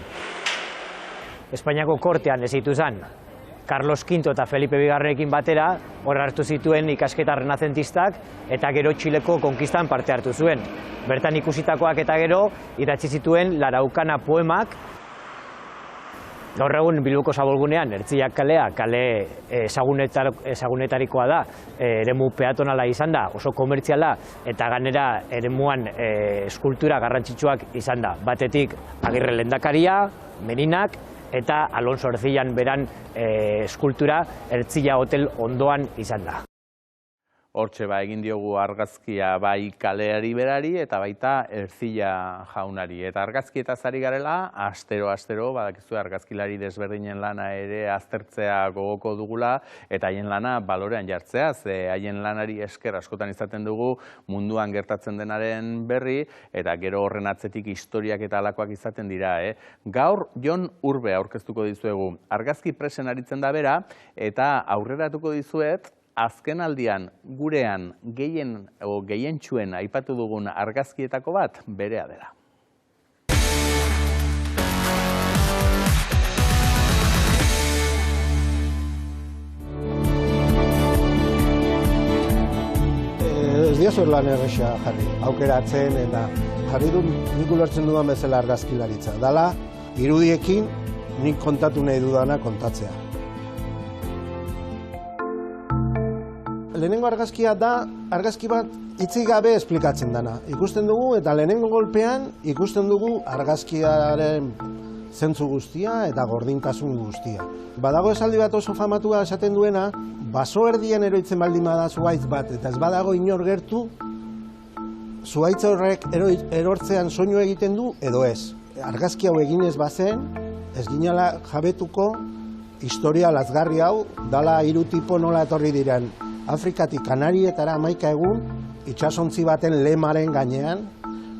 Espainiako kortean ezitu zen Carlos V eta Felipe Bigarrenekin batera, hor hartu zituen ikasketa renazentistak eta gero Txileko konkistan parte hartu zuen. Bertan ikusitakoak eta gero idatzi zituen Laraukana poemak. Gaur egun Bilboko zabalgunean Ertzilla kalea, kale ezagunetarikoa da, eremu peatonala izan da, oso komertziala eta gainera eremuan eskultura garrantzitsuak izan da. Batetik Agirre lehendakaria, Merinak, eta Alonso Ertzillan beran eskultura Ertzilla hotel ondoan izan da. Hortxe egin diogu argazkia bai kaleari berari eta baita Ertzilla jaunari. Eta argazkietaz ari garela, astero, badakizu argazkilari desberdinen lana ere aztertzea gogoko dugula, eta haien lana balorean jartzea, ze haien lanari esker askotan izaten dugu munduan gertatzen denaren berri, eta gero horren atzetik historiak eta alakoak izaten dira. Gaur, Jon Urbe aurkeztuko dizuegu. Argazki presen aritzen da bera, eta aurreratuko dizuet, azken aldian gurean gehientxuen aipatu dugun argazkietako bat berea dela. Ez diazur lan erresa jarri, aukeratzen eta jarri du nik ulertzen dudan bezala argazkilaritza. Dala, irudiekin nik kontatu nahi dudana kontatzea. Lehenengo argazkia da, argazki bat hitzik gabe esplikatzen dana. Ikusten dugu eta lehenengo golpean ikusten dugu argazkiaren zentzu guztia eta gordintasun guztia. Badago esaldi bat oso famatua esaten duena, baso erdian eroitzen baldin bada zuhaitz bat eta ez badago inor gertu, zuhaitz horrek erortzean soinu egiten du edo ez. Argazki hau eginez bazen, ez ginala jabetuko historia lazgarri hau, dala 3 tipo nola etorri diren. Afrikatik Kanarietara 11 egun, itsasontzi baten lemaren gainean,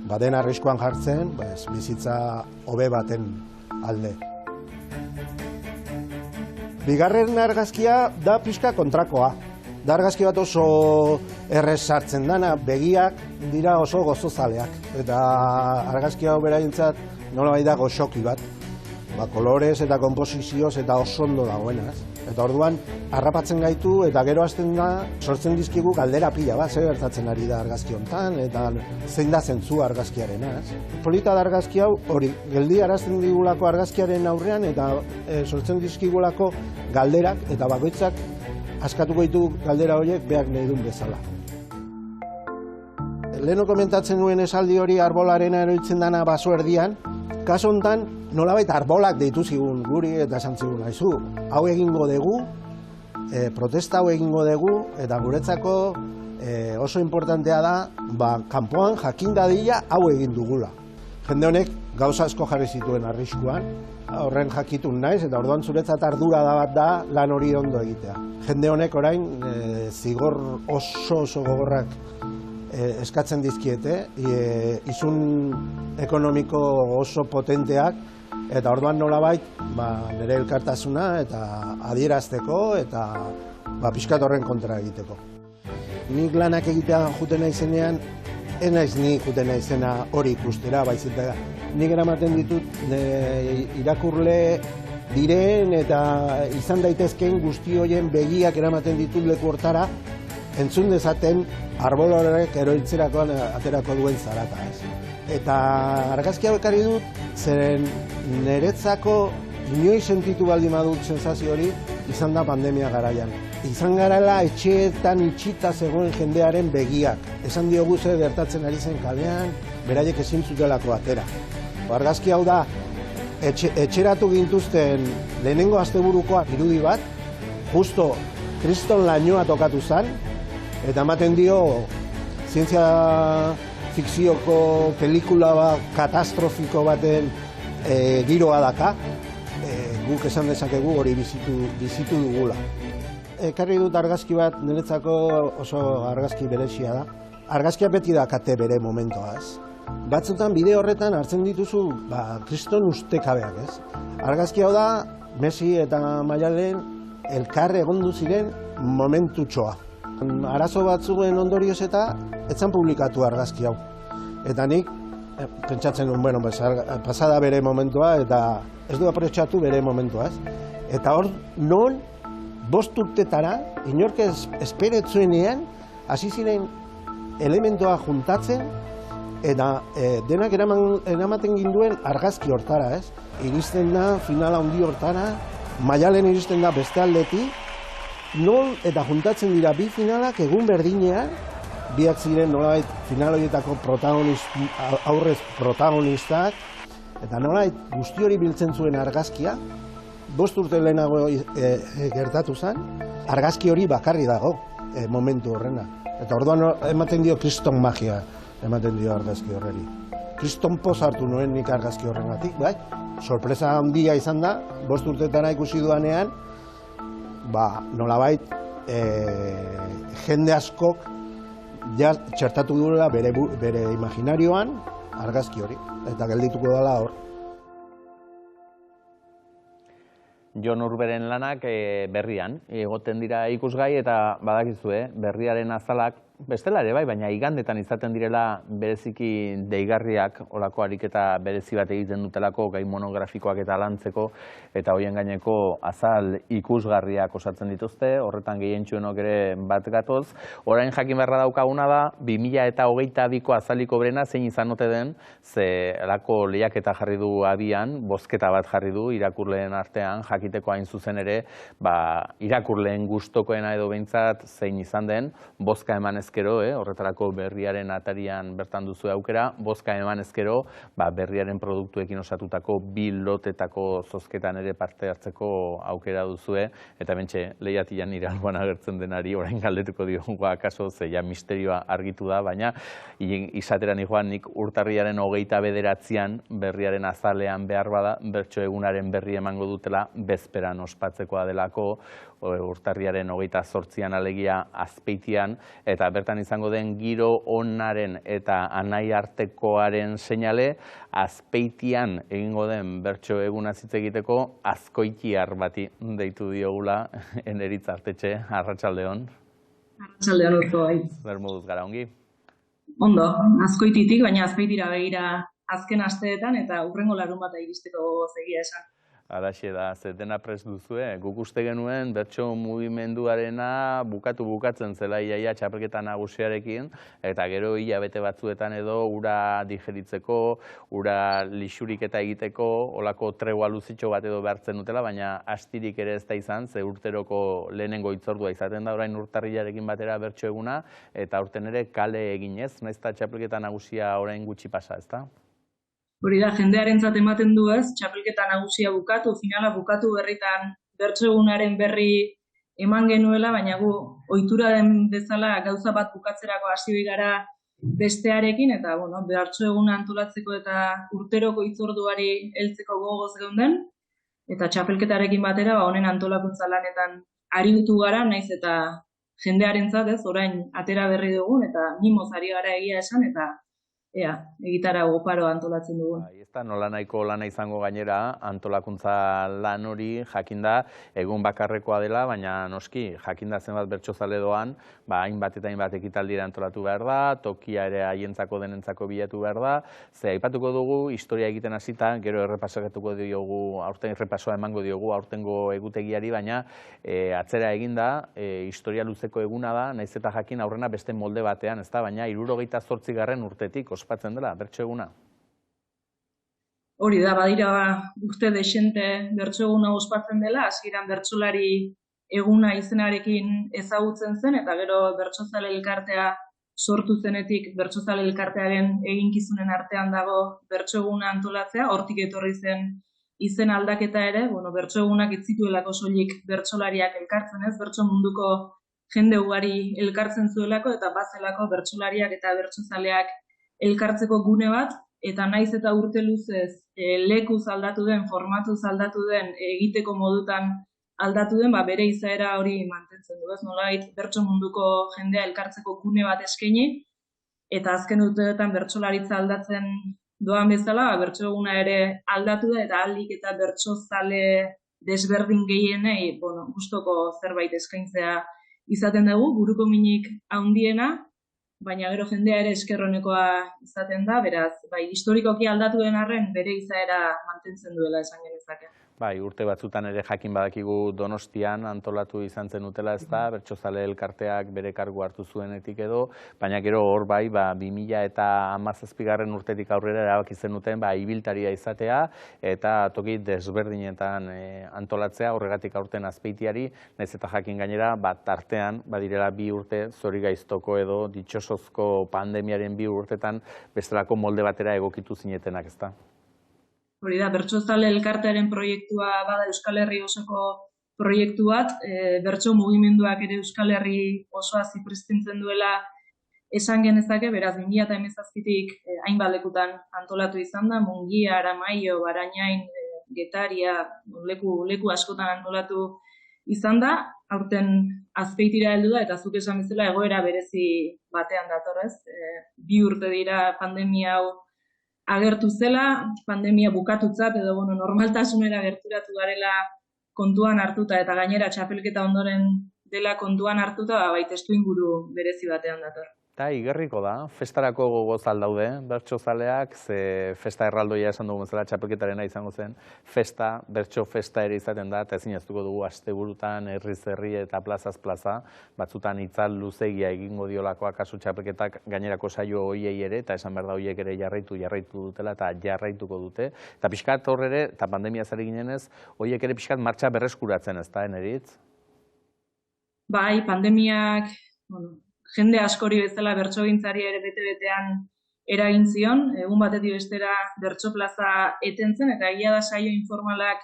baden arriskuan jartzen, bizitza hobe baten alde. Bigarren argazkia da pixka kontrakoa. Da argazki bat oso errez sartzen dana, begiak dira oso gozozaleak. Eta argazki hau beraintzat nolabait da goxoki bat. Kolorez eta konposizioz eta oso ondo dagoenaz. Eta orduan, harrapatzen gaitu eta gero hasten da, sortzen dizkigu galdera pila bat, zer gertatzen ari da argazki honetan, eta zein da zentzu argazkiarena. Polita da argazki hau, hori, geldi arazten digulako argazkiaren aurrean, eta sortzen dizkigulako galderak, eta bakoitzak askatuko ditu galdera horiek beak nahi duen bezala. Leheno komentatzen nuen esaldi hori arbolarena eroitzen dana baso erdian, kaso honetan, nolabait arbolak deitu zigun guri eta esan zigun haizu. Hau egingo dugu, protesta hau egingo dugu, eta guretzako oso importantea da, kanpoan jakin dadila hau egin dugula. Jende honek gauza asko jarri zituen arriskuan, horren jakitun naiz, eta orduan zuretzat ardura da bat da lan hori ondo egitea. Jende honek orain zigor oso gogorrak eskatzen dizkiete, izun ekonomiko oso potenteak, eta orduan nolabait nire elkartasuna eta adierazteko eta pixkat horren kontra egiteko. Nik lanak egitea juten naizenean, ez naiz ni juten naizena hori ikustera, baizik da. Nik eramaten ditut irakurle diren eta izan daitezkeen guzti horien begiak eramaten ditut leku hortara, entzun dezaten arbol horrek eroitzerakoan aterako duen zarata. Eta argazki hau ekarri dut, zeren niretzako inoiz sentitu baldin badut sensazio hori, izan da pandemia garaian. Izan garela etxeetan itxita zegoen jendearen begiak. Esan diogu ze gertatzen ari zen kalean, beraiek ezin zutelako atera. Argazki hau da, etxeratu gintuzten lehenengo asteburukoa irudi bat, justo kriston lainoa tokatu zen, eta ematen dio zientzia fikzioko pelikula bat katastrofiko baten giroa daka, guk esan dezakegu hori bizitu dugula. Ekarri dut argazki bat, niretzako oso argazki berezia da. Argazkia beti dakate bere momentoa, ez? Batzutan bideo horretan hartzen dituzu, kriston ustekabeak, ez? Argazki hau da, Messi eta Maialen elkar egondu ziren momentutxoa. Arazo batzuen ondorioz eta etzan publikatu argazki hau. Eta nik pentsatzen nuen, bueno, pasada bere momentua eta ez du aprobetxatu bere momentua, ez? Eta hor, non, 5 urtetara, inork esperetzuenean, hasi ziren elementoa juntatzen, eta denak eramaten ginduen argazki hortara, ez? Iristen da, finala handi hortara, Maialen iristen da beste aldetik, non eta juntatzen dira bi finalak egun berdinean, biak ziren nolabait final horietako aurrez protagonistak, eta nolabait guzti hori biltzen zuen argazkia, 5 urte lehenago gertatu zen, argazki hori bakarri dago momentu horrena. Eta orduan ematen dio kriston magia, ematen dio argazki horreri. Kriston poz hartu nuen nik argazki horregatik, bai? Sorpresa handia izan da, 5 urtetara ikusi duanean, nolabait jende askok ja txertatu duela bere imaginarioan argazki hori, eta geldituko dela hor. Jon Urberen lanak berrian egoten dira ikusgai eta badakizue, berriaren azalak bestela ere bai, baina igandetan izaten direla bereziki deigarriak, olako ariketa berezi bat egiten dutelako gai monografikoak eta lantzeko, eta hoien gaineko azal ikusgarriak osatzen dituzte, horretan gehientsuenok ere bat gatoz. Orain jakin beharra daukaguna da, 2022ko azaliko brena zein izan ote den, ze alako lehiaketa jarri du abian, bozketa bat jarri du irakurleen artean, jakiteko hain zuzen ere, irakurleen gustokoena edo behintzat zein izan den, bozka eman ezkero, horretarako berriaren atarian bertan duzu aukera, bozka eman ezkero, berriaren produktuekin osatutako 2 lotetako zozketan ere parte hartzeko aukera duzue, eta bentxe lehiatian iralboan agertzen denari orain galdetuko diogu akaso, zeia misterioa argitu da, baina izateran joan nik urtarriaren 29an berriaren azalean behar bada, bertso egunaren berri emango dutela bezperan ospatzekoa delako, urtarriaren 28an alegia Azpeitian, eta bertan izango den giro onaren eta anai artekoaren seinale, Azpeitian egingo den bertso eguna hitz egiteko azkoitiar bati deitu diogula Eneritz Artetxe, arratsaldeon. Arratsaldeon urko bai. Zer moduz gara, ongi? Ondo, Azkoititik, baina Azpeitira begira azken asteetan eta hurrengo larunbata iristeko egia esan. Halaxe da, dena prest duzue. Guk uste genuen bertso mugimenduarena bukatzen zela iaia txapelketa nagusiarekin, eta gero hilabete batzuetan edo ura digeritzeko, ura lixuriketa egiteko, olako tregua luzitxo bat edo behartzen dutela, baina astirik ere ez da izan, ze urteroko lehenengo hitzordua izaten da, orain urtarrilarekin batera bertso eguna, eta aurten ere kale eginez, nahiz eta txapelketa nagusia orain gutxi pasa, ezta? Hori da, jendearentzat ematen du ez, txapelketa nagusia bukatu, finala bukatu berritan bertso egunaren berri eman genuela, baina gu ohitura den bezala gauza bat bukatzerako hasi gara bestearekin, eta bertso eguna antolatzeko eta urteroko hitzorduari heltzeko gogoz geunden, eta txapelketarekin batera honen antolakuntza lanetan aritu gara, naiz eta jendearentzat ez, orain atera berri dugun, eta mimoz ari gara egia esan, eta egitara oparo antolatzen dugu. Ez da, nola nahiko lana izango gainera, antolakuntza lan hori jakinda egun bakarrekoa dela, baina noski, jakinda zenbat bertsozale doan, hainbat eta hainbat ekitaldira antolatu behar da, tokia ere haientzako denentzako bilatu behar da, ze aipatuko dugu, historia egiten hasita, gero errepasatuko diogu, aurten errepasoa emango diogu, aurtengo egutegiari, baina atzera eginda, historia luzeko eguna da, naiz eta jakin aurrena beste molde batean, ez da, baina 78. urtetik ospatzen dela, bertso eguna. Hori da, badira urte desente bertso eguna ospatzen dela, hasieran bertsolari eguna izenarekin ezagutzen zen, eta gero bertsozale elkartea sortu zenetik bertsozale elkartearen eginkizunen artean dago bertso eguna antolatzea, hortik etorri zen izen aldaketa ere, bertso egunak ez zituelako soilik bertsolariak elkartzen ez, bertso munduko jende ugari elkartzen zuelako, eta bazelako bertsolariak eta bertsozaleak elkartzeko gune bat, eta naiz eta urte luzez lekuz aldatu den, formatuz aldatu den, egiteko modutan aldatu den, bere izaera hori mantentzen du, ez nolabait bertso munduko jendea elkartzeko gune bat eskaini, eta azken urteetan bertsolaritza aldatzen doan bezala, bertso eguna ere aldatu da, eta aldik eta bertsozale desberdin gehienei, gustoko zerbait eskaintzea izaten dugu, buruko minik handiena, baina gero jendea ere eskerronekoa izaten da, beraz, historikoki aldatu den arren bere izaera mantentzen duela esan genezake. Urte batzutan ere jakin badakigu Donostian antolatu izan zen utela ez da, bertsozale elkarteak bere kargu hartu zuenetik edo, baina gero hor 2017 urtetik aurrera erabaki zenuten ibiltaria izatea eta toki desberdinetan antolatzea, horregatik aurten Azpeitiari, nahiz eta jakin gainera, tartean, badirela 2 urte zorigaiztoko edo ditxosozko pandemiaren 2 urtetan bestelako molde batera egokitu zinetenak ez da. Hori da, bertsozale elkartearen proiektua bada Euskal Herri osoko proiektu bat, bertso mugimenduak ere Euskal Herri osoa zipristintzen duela esan genezake, beraz 2017tik hainbat lekutan antolatu izan da, Mungia, Aramaio, Barainain, Getaria, leku askotan antolatu izan da, aurten Azpeitira heldu da, eta zuk esan bezala egoera berezi batean datorrez. 2 urte dira pandemia hau agertu zela, pandemia bukatutzat edo normaltasunera gerturatu garela kontuan hartuta eta gainera txapelketa ondoren dela kontuan hartuta, testuinguru berezi batean dator. Eta igerriko da, festarako gogoz aldaude, bertsozaleak, ze festa erraldoia esan dugu bezala txapelketarena izango zen, bertso festa ere izaten da, eta ezin eztuko dugu asteburutan, herriz herri eta plazaz plaza, batzutan itzal luzegia egingo diolakoa kasu txapelketak gainerako saio hoiei ere, eta esan behar da hoiek ere jarraitu dutela eta jarraituko dute. Eta pixkat horre, eta pandemia zari ginenez, hoiek ere pixkat martxa berreskuratzen ez da, Eneritz? Pandemiak, jende askori bezala bertsogintzari ere bete-betean eragin zion, egun batetik bestera bertso plaza eten zen, eta egia da saio informalak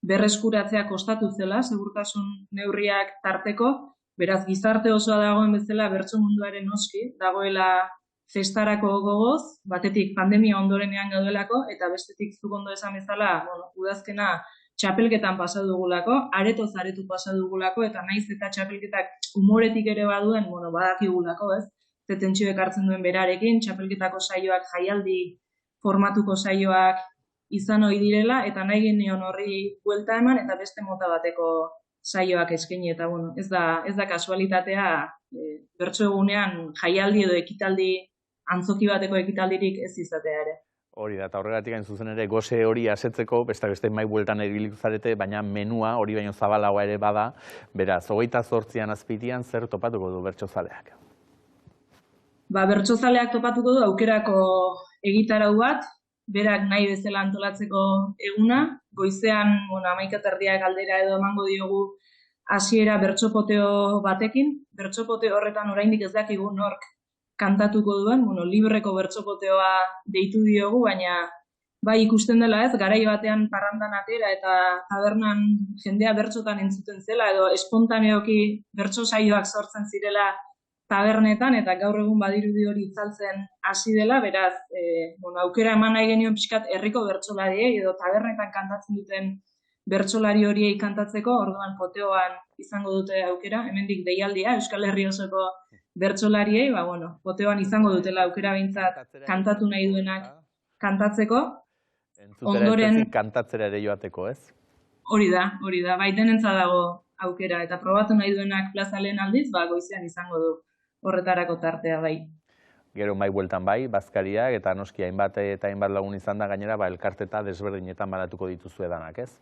berreskuratzea kostatu zela, segurtasun neurriak tarteko, beraz gizarte osoa dagoen bezala bertso munduaren noski, dagoela festarako gogoz, batetik pandemia ondorenean gaudelako, eta bestetik zuk ondo esan bezala, udazkena txapelketan pasa dugulako, aretoz aretu pasa dugulako, eta naiz eta txapelketak humoretik ere baduen, badakigulako, ez? Ze tentsioek hartzen duen berarekin, txapelketako saioak jaialdi formatuko saioak izan ohi direla, eta nahi genion horri buelta eman, eta beste mota bateko saioak eskaini, eta ez da kasualitatea bertso egunean jaialdi edo ekitaldi, antzoki bateko ekitaldirik ez izatea ere. Hori da, eta horregatik hain zuzen ere goze hori asetzeko, beste mai bueltan erbiliku zarete, baina menua hori baino zabalagoa ere bada, beraz, 28an Azpeitian zer topatuko du bertsozaleak? Bertsozaleak topatuko du aukerako egitarau bat, berak nahi bezala antolatzeko eguna, goizean 11:30 aldera edo emango diogu hasiera bertsopoteo batekin, bertsopoteo horretan oraindik ez dakigu nork kantatuko duen, libreko bertsopoteoa deitu diogu, baina ikusten dela ez, garai batean parrandan atera eta tabernan jendea bertsotan entzuten zela, edo espontaneoki bertso saioak sortzen zirela tabernetan, eta gaur egun badirudi hori itzaltzen hasi dela, beraz, aukera eman nahi genion pixkat herriko bertsolariei, edo tabernetan kantatzen duten bertsolari horiei kantatzeko, orduan poteoan izango dute aukera, hemendik deialdia, Euskal Herri osoko bertsolariei, poteoan izango dutela aukera behintzat kantatu nahi duenak kantatzeko. Entzutera kantatzera ere joateko, ez? Hori da, denentza dago aukera, eta probatu nahi duenak plaza lehen aldiz, goizean izango du horretarako tartea bai. Gero mai bueltan bazkariak, eta noski hainbat eta hainbat lagun izan da gainera, elkarteta desberdinetan banatuko dituzu edanak, ez?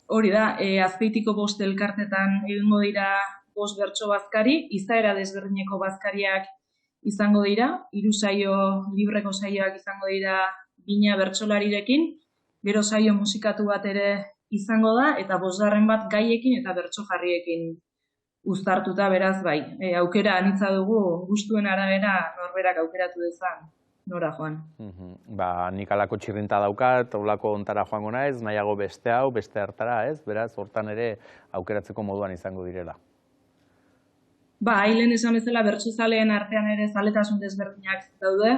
Hori da, Azpeitiko 5 elkartetan egingo dira 5 bertso bazkari, izaera desberdineko bazkariak izango dira, 3 saio libreko saioak izango dira bina bertsolarirekin, gero saio musikatu bat ere izango da, eta 5. bat gaiekin eta bertso jarriekin uztartuta, beraz, bai. Aukera anitza dugu, gustuen arabera norberak aukeratu dezan, nora joan. Nik alako txirrinta daukat, olako ontara joango naiz, nahiago beste hau, beste hartara, ez? Beraz, hortan ere aukeratzeko moduan izango direla. Lehen esan bezala bertsozaleen artean ere zaletasun desberdinak daude.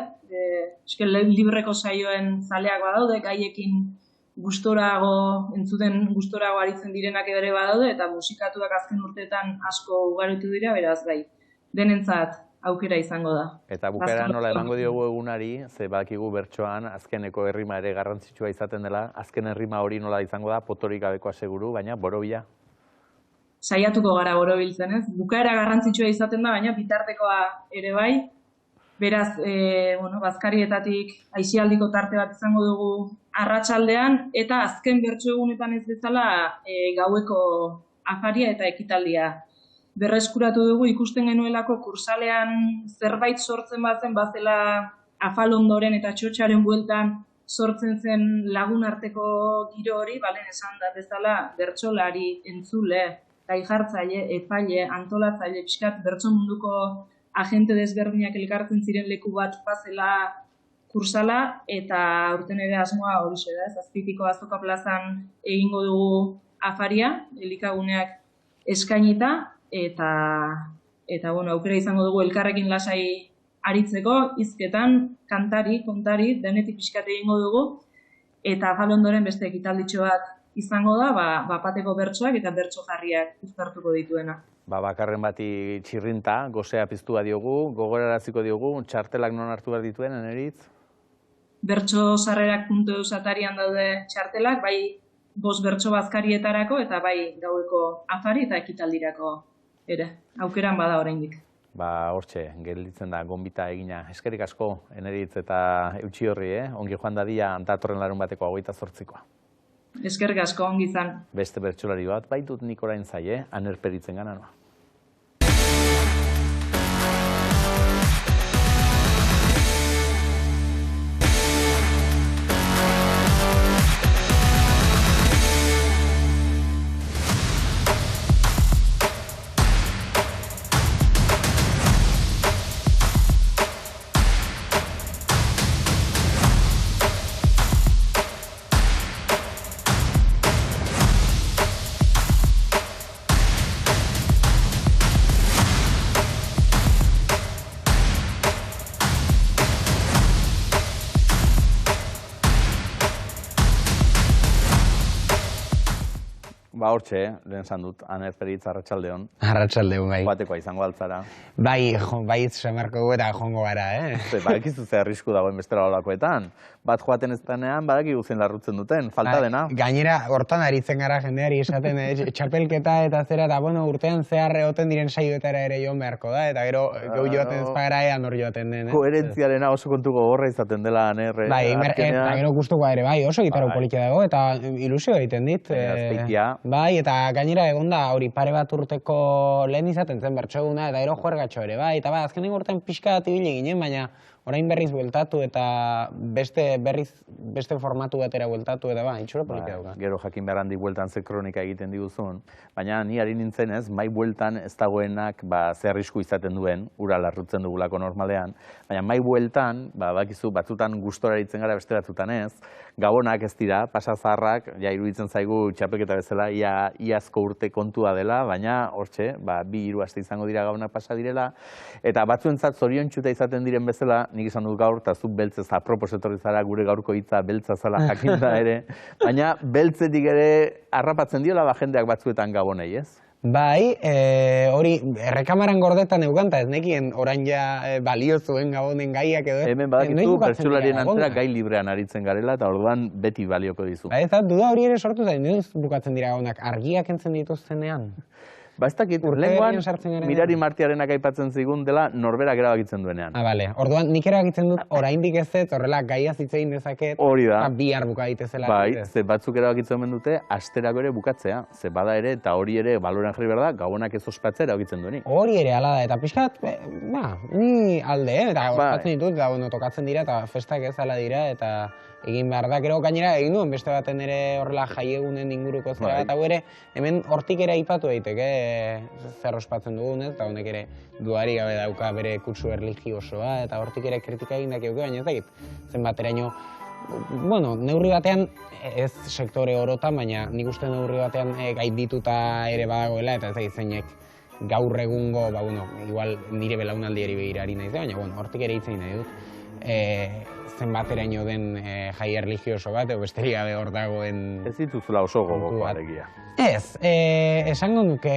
Eske libreko saioen zaleak badaude, gaiekin entzuten gustorago aritzen direnak ere badaude, eta musikatuak azken urteetan asko ugaritu dira, beraz bai, denentzat aukera izango da. Eta bukaera nola emango diogu egunari, ze bakigu bertsoan azkeneko errima ere garrantzitsua izaten dela, azken errima hori nola izango da, potorik gabekoa seguru, baina borobila. Saiatuko gara borobiltzen, ez? Bukaera garrantzitsua izaten da, baina bitartekoa ere bai. Beraz, bazkarietatik aisialdiko tarte bat izango dugu arratsaldean, eta azken bertso egunetan ez bezala gaueko afaria eta ekitaldia. Berreskuratu dugu ikusten genuelako kursalean zerbait sortzen bazen, bazela afal ondoren eta txotxaren bueltan sortzen zen lagun arteko giro hori, balen esan da bezala bertsolari, entzule, gaijartzaile, epaile, antolatzaile, pixkat bertso munduko agente desberdinak elkartzen ziren leku bat bazela kursala, eta aurten ere asmoa horixe da, Azpitiko Azoka plazan egingo dugu afaria, elikaguneak eskainita, eta aukera izango dugu elkarrekin lasai aritzeko, hizketan, kantari, kontari, denetik pixkat egingo dugu, eta afal ondoren beste ekitalditxo bat izango da, bapateko bertsoak eta bertso jarriak uztartuko dituena. Bakarren bati txirrinta, gozea piztua diogu, gogoraraziko diogu, txartelak non hartu behar dituen, Eneritz? Bertsosarrerak.eus atarian daude txartelak, bai 5 bertso bazkarietarako eta bai gaueko afari eta ekitaldirako ere. Aukeran bada oraindik. Hortxe, gelditzen da gonbita egina. Eskerrik asko, Eneritz eta eutxi horri, ongi joan dadia datorren larun bateko 28koa. Eskerrik asko, ongi izan. Beste bertsolari bat, baitut nik orain zaie, Aner Peritzen gana noa. Hortxe, lehen esan dut, Aner Peritz, arratsaldeon. Arratsaldeon, bai. Joatekoa izango altzara. Bai, semarko gu eta joango gara, Badakizu ze arrisku dagoen bestela olakoetan. Bat joaten ez denean, badakigu zen larrutzen duten, falta dena. Gainera, hortan aritzen gara jendeari esaten, txapelketa eta zera, eta urtean zehar egoten diren saioetara ere joan beharko da, eta gero gau joaten ez pagara ean hor joaten den. Koherentziarena oso kontuko gorra izaten dela, Aner. Bai, eta gero gustukoa ere, bai, oso gitarra polikia dago, eta ilusio egiten dit. Bai, eta gainera egonda hori pare bat urteko lehen izaten zen bertsoguna, eta gero juergatxo ere, bai, eta azkenik urtean pixka bat ibili ginen, baina orain berriz bueltatu eta beste formatu batera bueltatu eta itxura politia dauka. Gero jakin behar handi bueltan ze kronika egiten diguzun, baina ni ari nintzen ez, mai bueltan ez dagoenak ze arrisku izaten duen, ura larrutzen dugulako normalean, baina mai bueltan, bakizu batzutan gustora aritzen gara beste batzutan ez, gabonak ez dira, pasazaharrak, ja iruditzen zaigu txapelketa bezala, iazko urte kontua dela, baina hortxe, 2-3 aste izango dira gabonak pasa direla, eta batzuentzat zoriontsuta izaten diren bezala, nik izan dut gaur, eta zuk beltzez apropos etorri zara gure gaurko hitza beltza zala jakinda ere, baina beltzetik ere harrapatzen diola jendeak batzuetan gabonei, ez? Bai, hori errekamaran gordetan euganta, ez nekien orain ja balio zuen gabonen gaiak edo. Hemen badakizu bertsolarien antzera gai librean aritzen garela, eta orduan beti balioko dizu. Ba, ez da, duda hori ere sortu zain, noiz bukatzen dira gabonak, argiak entzen dituztenean? Ba, ez dakit, lehenguan Mirari Martiarenak aipatzen zigun dela norberak erabakitzen duenean. Bale, orduan nik erabakitzen dut oraindik ez ez, horrela gaia zitzein dezaket, hori da. Bihar buka daitezela. Bai, ze batzuk erabakitzen omen dute, asterako ere bukatzea. Ze bada ere, eta hori ere balorean jarri behar da, gabonak ez ospatzea erabakitzen duenik. Hori ere, ala da, eta pixkat, ni alde, eta ospatzen ditut, eta tokatzen dira, eta festak ez ala dira, eta egin behar da, gero gainera egin duen beste baten ere horrela jaiegunen inguruko zera, eta ere, hemen hortik ere aipatu daiteke zer ospatzen dugun, eta honek ere duari gabe dauka bere kutsu erligiosoa, eta hortik ere kritika egin dakioke, baina ez dakit, zenbateraino, bueno, neurri batean ez sektore orotan, baina nik uste neurri batean gaindituta ere badagoela, eta ez dakit zeinek gaur egungo, igual nire belaunaldiari begirari naiz, baina hortik ere hitzein nahi dut. Zenbateraino den jai erligioso bat, edo besterik gabe hor dagoen... Ez dituzula oso gogoko alegia. Ez, esango nuke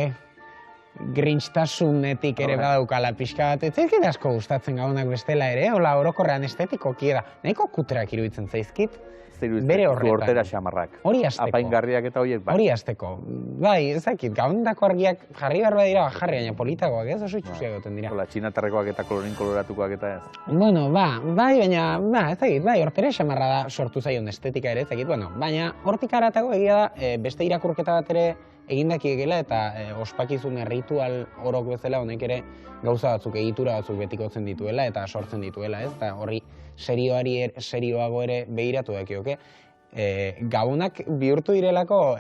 grinchtasunetik ere badaukala pixka bat, ez zaizkit asko gustatzen gabonak bestela ere, hola orokorrean estetikoki eda, nahiko kutrak iruditzen zaizkit, bere horretan. Hortera xamarrak. Hori azteko. Apaingarriak eta horiek bai. Hori azteko. Bai, ezakit, gabonetako argiak jarri behar dira, jarri, baina politakoak ez, oso itxusia goten dira. Hola, txinatarrekoak eta kolorin koloratukoak eta ez. Bueno, bai, baina, ezakit, bai, hortera xamarra da sortu zaion estetika ere, ezakit, baina hortik aratago egia da, beste irakurketa bat ere egindakiekela eta ospakizun ritual orok bezala honek ere gauza batzuk, egitura batzuk betikotzen dituela eta sortzen dituela, ez? Eta horri serioago ere behiratu dakioke. Gabonak bihurtu direlako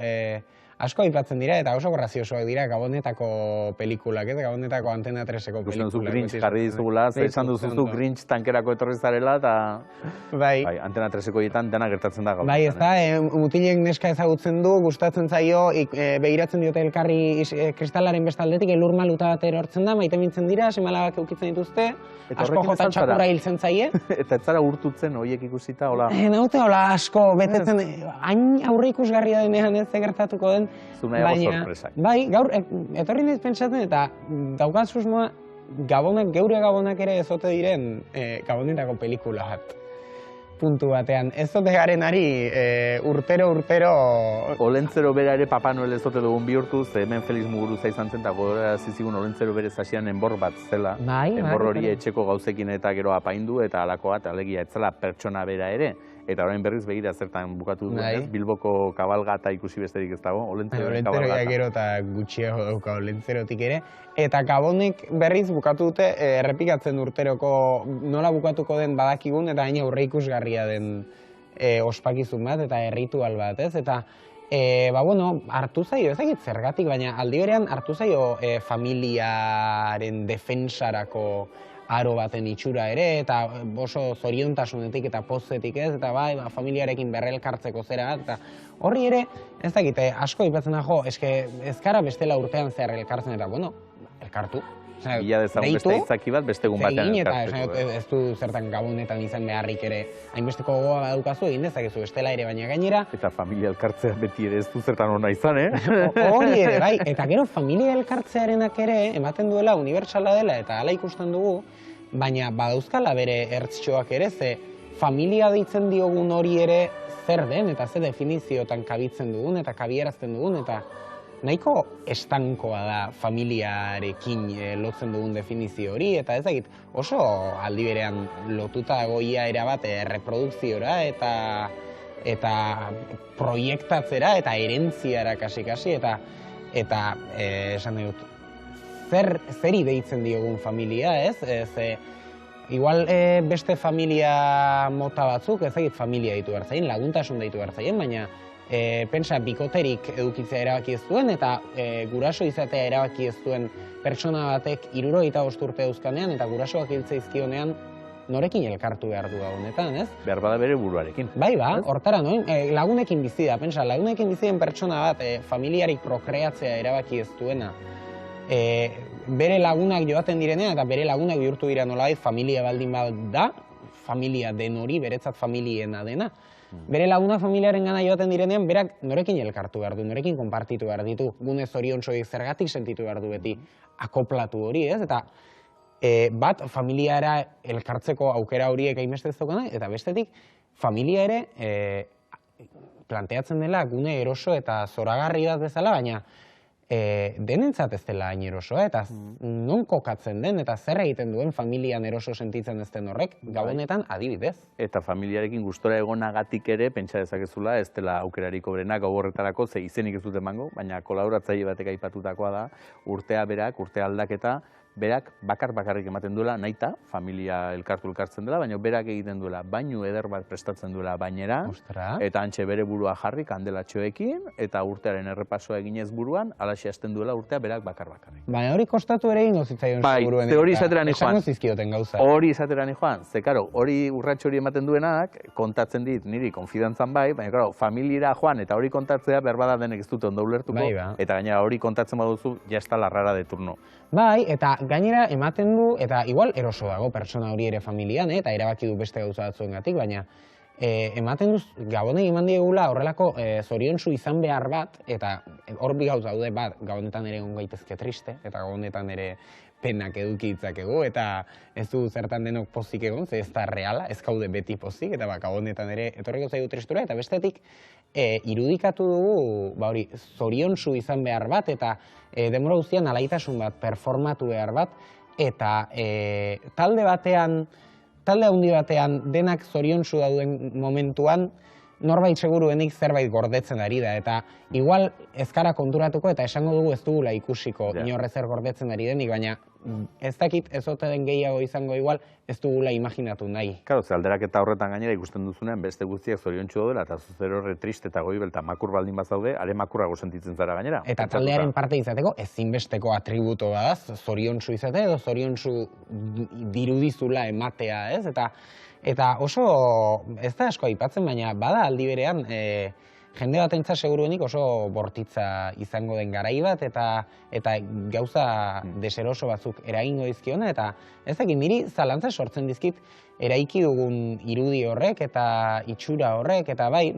asko aipatzen dira eta oso graziosoak dira Gabonetako pelikulak, ez? Gabonetako Antena 3eko pelikulak. Zu Grinch jarri dizugula, esan duzuzu Grinch tankerako etorri zarela eta Antena 3eko hietan dena gertatzen da Gabonetan. Bai, ez da, mutilek neska ezagutzen du, gustatzen zaio, behiratzen diote elkarri kristalaren bestaldetik, elur maluta bat erortzen da, maite mintzen dira, semalabak eukitzen dituzte, asko jota txapura hiltzen zaie. Eta ez zara urtutzen horiek ikusita, hola? Naute, hola, asko, betetzen, hain aurre ikusgarria denean ez gertatuko den, baina, bai, gaur, etorri nahiz pentsatzen eta daukat susmoa, geure gabonak ere ezote diren Gabonetako pelikula bat. Puntu batean, ez zote garen ari urtero... Olentzero bera ere Papa Noel ez zote dugun bihurtu, ze hemen Felix Muguruza izan zen, eta gora zizigun Olentzero bere zasian enbor bat zela. Enbor hori etxeko gauzekin eta gero apaindu, eta alako bat, alegia, ez zela pertsona bera ere. Eta orain berriz begira zertan bukatu duen, Bilboko kabalgata ikusi besterik ez dago, Olentzeroren kabalgata. Olentzeroak gero eta gutxiago dauka Olentzerotik ere. Eta Gabonek berriz bukatu dute, errepikatzen urteroko nola bukatuko den badakigun, eta hain aurre ikusgarria den ospakizun bat, eta erritual bat, ez? Eta, hartu zaio, ezagit zergatik, baina aldi berean hartu zaio familiaren defensarako aro baten itxura ere, eta oso zoriontasunetik eta pozetik ez, eta bai, familiarekin berrelkartzeko zera bat, eta horri ere, ez dakite, asko ipatzen da, ez gara bestela urtean zehar elkartzen, eta, elkartu. Bila dezagun beste itzaki bat, beste egun batean elkartzeko. Ez du zertan Gabonetan izan beharrik ere, hainbesteko gogoa badukazu, egin dezakezu bestela ere, baina gainera... Eta familia elkartzea beti ere ez du zertan hona izan, Hori ere, bai, eta gero familia elkartzearenak ere, ematen duela, unibertsala dela, eta hala ikusten dugu, baina badauzkala bere ertztxoak ere, ze familia deitzen diogun hori ere zer den, eta ze definiziotan kabitzen dugun, eta kabierazten dugun, eta nahiko estankoa da familiarekin lotzen dugun definizio hori, eta ez dakit oso aldi berean lotuta dagoia erabat reprodukziora eta proiektatzera eta herentziara kasi-kasi, eta esan dut, zeri deitzen diogun familia, ez? Igual beste familia mota batzuk, ez dakit familia ditu behar zaien, laguntasun ditu behar zaien, baina pentsa bikoterik edukitzea erabaki ez duen, eta guraso izatea erabaki ez duen pertsona batek 75 urte dauzkanean, eta gurasoak hiltzaizkionean norekin elkartu behar du honetan, ez? Behar bada bere buruarekin. Bai, hortara noin, lagunekin bizi da, pentsa, lagunekin bizi den pertsona bat, familiarik prokreatzea erabaki ez duena, bere lagunak joaten direnean, eta bere lagunak bihurtu dira nolabait familia baldin bat da, familia den hori, beretzat familiena dena. Bere lagunak familiaren gana joaten direnean, berak norekin elkartu behar du, norekin konpartitu behar ditu, gune zoriontsoik zergatik sentitu behar du beti akoplatu hori, ez? Eta bat, familiara elkartzeko aukera horiek hainbeste ez daukana, eta bestetik, familia ere planteatzen dela gune eroso eta zoragarri bat bezala, baina denentzat ez dela hain erosoa, eta non kokatzen den, eta zer egiten duen familian eroso sentitzen ez den horrek, Gabonetan adibidez. Eta familiarekin gustora egonagatik ere, pentsa dezakezula, ez dela aukerarik obrena gau horretarako, ze izenik ez dut emango, baina kolaboratzaile batek aipatutakoa da, urtea berak, urte aldaketa, berak bakarrik ematen duela, nahita, familia elkartzen dela, baina berak egiten duela, bainu eder bat prestatzen duela bainera, eta antxe bere burua jarri kandelatxoekin, eta urtearen errepasoa eginez buruan, alaxe hasten duela urtea berak bakarrik. Baina hori kostatu ere ingo zitzaion seguruen, hori izateran esango zizkioten gauza. Hori izateran joan, ze karo, hori urratxo hori ematen duenak, kontatzen dit niri konfidantzan bai, baina karo, familiara joan eta hori kontatzea berbada denek ez dute ondo ulertuko, eta gainera hori kontatzen baduzu, jazta larrara de turno. Bai, eta gainera ematen du, eta igual eroso dago pertsona hori ere familian, eta erabaki du beste gauza batzuengatik, baina ematen du, Gabonek eman diegula horrelako zoriontsu izan behar bat, eta hor bi gauza daude bat, Gabonetan ere egon gaitezke triste, eta Gabonetan ere penak eduki ditzakegu, eta ez du zertan denok pozik egon, ze ez da reala, ez gaude beti pozik, eta Gabonetan ere etorriko zaigu tristura, eta bestetik irudikatu dugu zoriontsu izan behar bat, eta denbora guztian alaitasun bat, performatu behar bat, eta talde handi batean denak zoriontsu dauden momentuan, norbait seguruenik zerbait gordetzen ari da, eta igual ez gara konturatuko eta esango dugu ez dugula ikusiko inorrezer gordetzen ari denik, baina ez dakit ez ote den gehiago izango igual ez dugula imaginatu nahi. Karo, ze alderaketa horretan gainera ikusten duzunean beste guztiak zoriontsu daudela, eta zuzer horre triste eta goibel eta makur baldin bazaude, are makurrago sentitzen zara gainera. Eta taldearen parte izateko ezinbesteko atributo badaz, zoriontsu izate edo zoriontsu dirudizula ematea, ez? Eta oso, ez da asko aipatzen, baina bada aldi berean jende batentza seguruenik oso bortitza izango den garai bat, eta gauza deseroso batzuk eragingo dizkiona, eta ez dakit, niri zalantza sortzen dizkit eraiki dugun irudi horrek, eta itxura horrek, eta bai,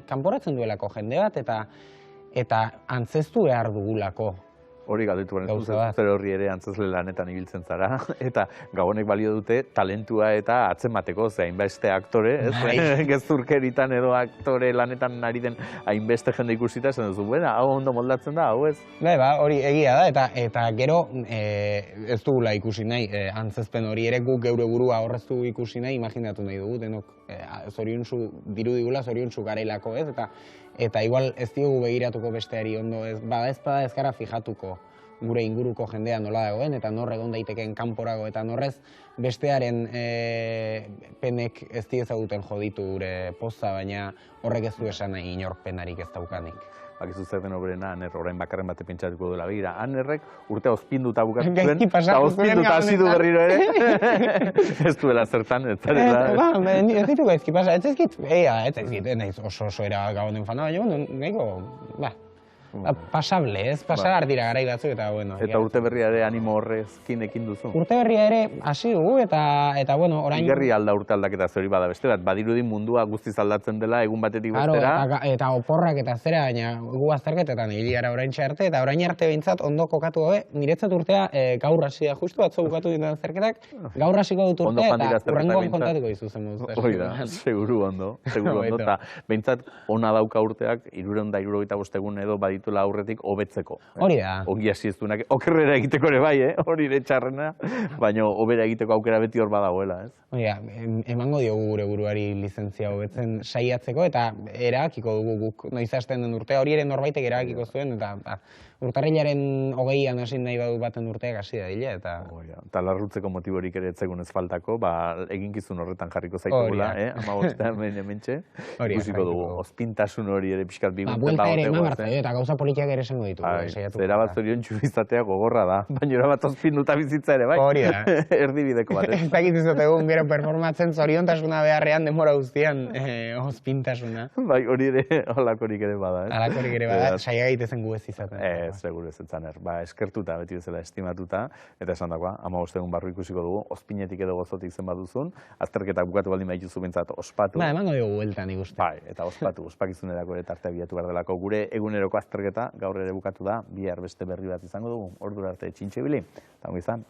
kanporatzen duelako jende bat, eta antzeztu behar dugulako. Hori galdetu baren zuzer horri ere antzazle lanetan ibiltzen zara, eta Gabonek balio dute talentua eta atzemateko, ze hainbeste aktore, gezurkeritan edo aktore lanetan ari den hainbeste jende ikusita, esan duzu, buena, hau ondo moldatzen da, hau ez? Hori egia da, eta gero ez dugula ikusi nahi, antzezpen hori ere guk geure burua horreztu ikusi nahi, imaginatu nahi dugu, denok zoriontsu dirudigula, zoriontsu garelako ez, eta igual ez diogu begiratuko besteari ondo ez, ez gara fijatuko gure inguruko jendea nola dagoen, eta nor egon daitekeen kanporago, eta norrez bestearen penek ez diezaguten joditu gure poza, baina horrek ez du esan nahi inor penarik ez daukanik. Bakizu zer den obrena, Aner orain bakarren bate pentsatuko duela begira. Anerrek urtea ospinduta bukatu zuen, eta ospinduta hasi du berriro ere. Ez duela zertan, ez zarela. Ez ditu gaizki pasa, ez ezkit, naiz oso era Gabonen fana, baina nahiko, pasable, ez? Pasar dira garai batzu eta bueno. Eta urte berria ere animo horrezkin ekin duzu? Urte berria ere hasi dugu eta bueno, orain... Igerri alda urte aldaketa zori bada beste bat, badirudi mundua guztiz aldatzen dela egun batetik bestera. Eta oporrak eta zera, baina gu azterketetan hili gara orain arte, eta orain arte behintzat ondo kokatu gabe, niretzat urtea gaur hasi da, justu atzo bukatu ditu azterketak, gaur hasiko dut urtea eta urrengoan kontatuko dizuzen moduz. Hoi da, seguru ondo, eta behintzat ona dauka urteak, 365 egun edo badituela aurretik hobetzeko. Hori da. Ogi hasi ez duenak, okerrera egiteko ere bai, hori ere txarrena, baina hobera egiteko aukera beti hor badagoela, ez? Hori da, emango diogu gure buruari lizentzia hobetzen saiatzeko, eta erabakiko dugu guk noiz hasten den urtea, hori ere norbaitek erabakiko zuen, eta urtarrilaren 20an hasi nahi badu baten urteak hasi da dile, eta... Eta larrutzeko motiborik ere etzegun ez faltako, eginkizun horretan jarriko zaitugula, amabostean hementxe, ikusiko dugu, ospintasun hori ere pixkat bigun. Buelta ere eman bartzaio, eta gauza politiak ere esango ditugu. Zera bat zoriontsu izatea gogorra da, baina erabat ospinduta bizitza ere, bai? Hori da. Erdibideko bat, ez dakit izategun gero performatzen zoriontasuna beharrean denbora guztian ospintasuna. Bai, hori ere holakorik ere bada, ez? Holakorik ere bada, saia gaitezen gu ez izaten. Seguro ez etzaner, eskertuta beti bezala estimatuta, eta esan dagoa, 15 egun barru ikusiko dugu, ospinetik edo gozotik zen baduzun, azterketak bukatu baldin baituzu bentsat ospatu. Emango dugu bueltan ikusten. Bai, eta ospatu, ospakizunerako ere tartea bilatu behar delako. Gure eguneroko azterketa gaur ere bukatu da, bihar beste berri bat izango dugu, ordura arte txintxe bili, eta ongi izan.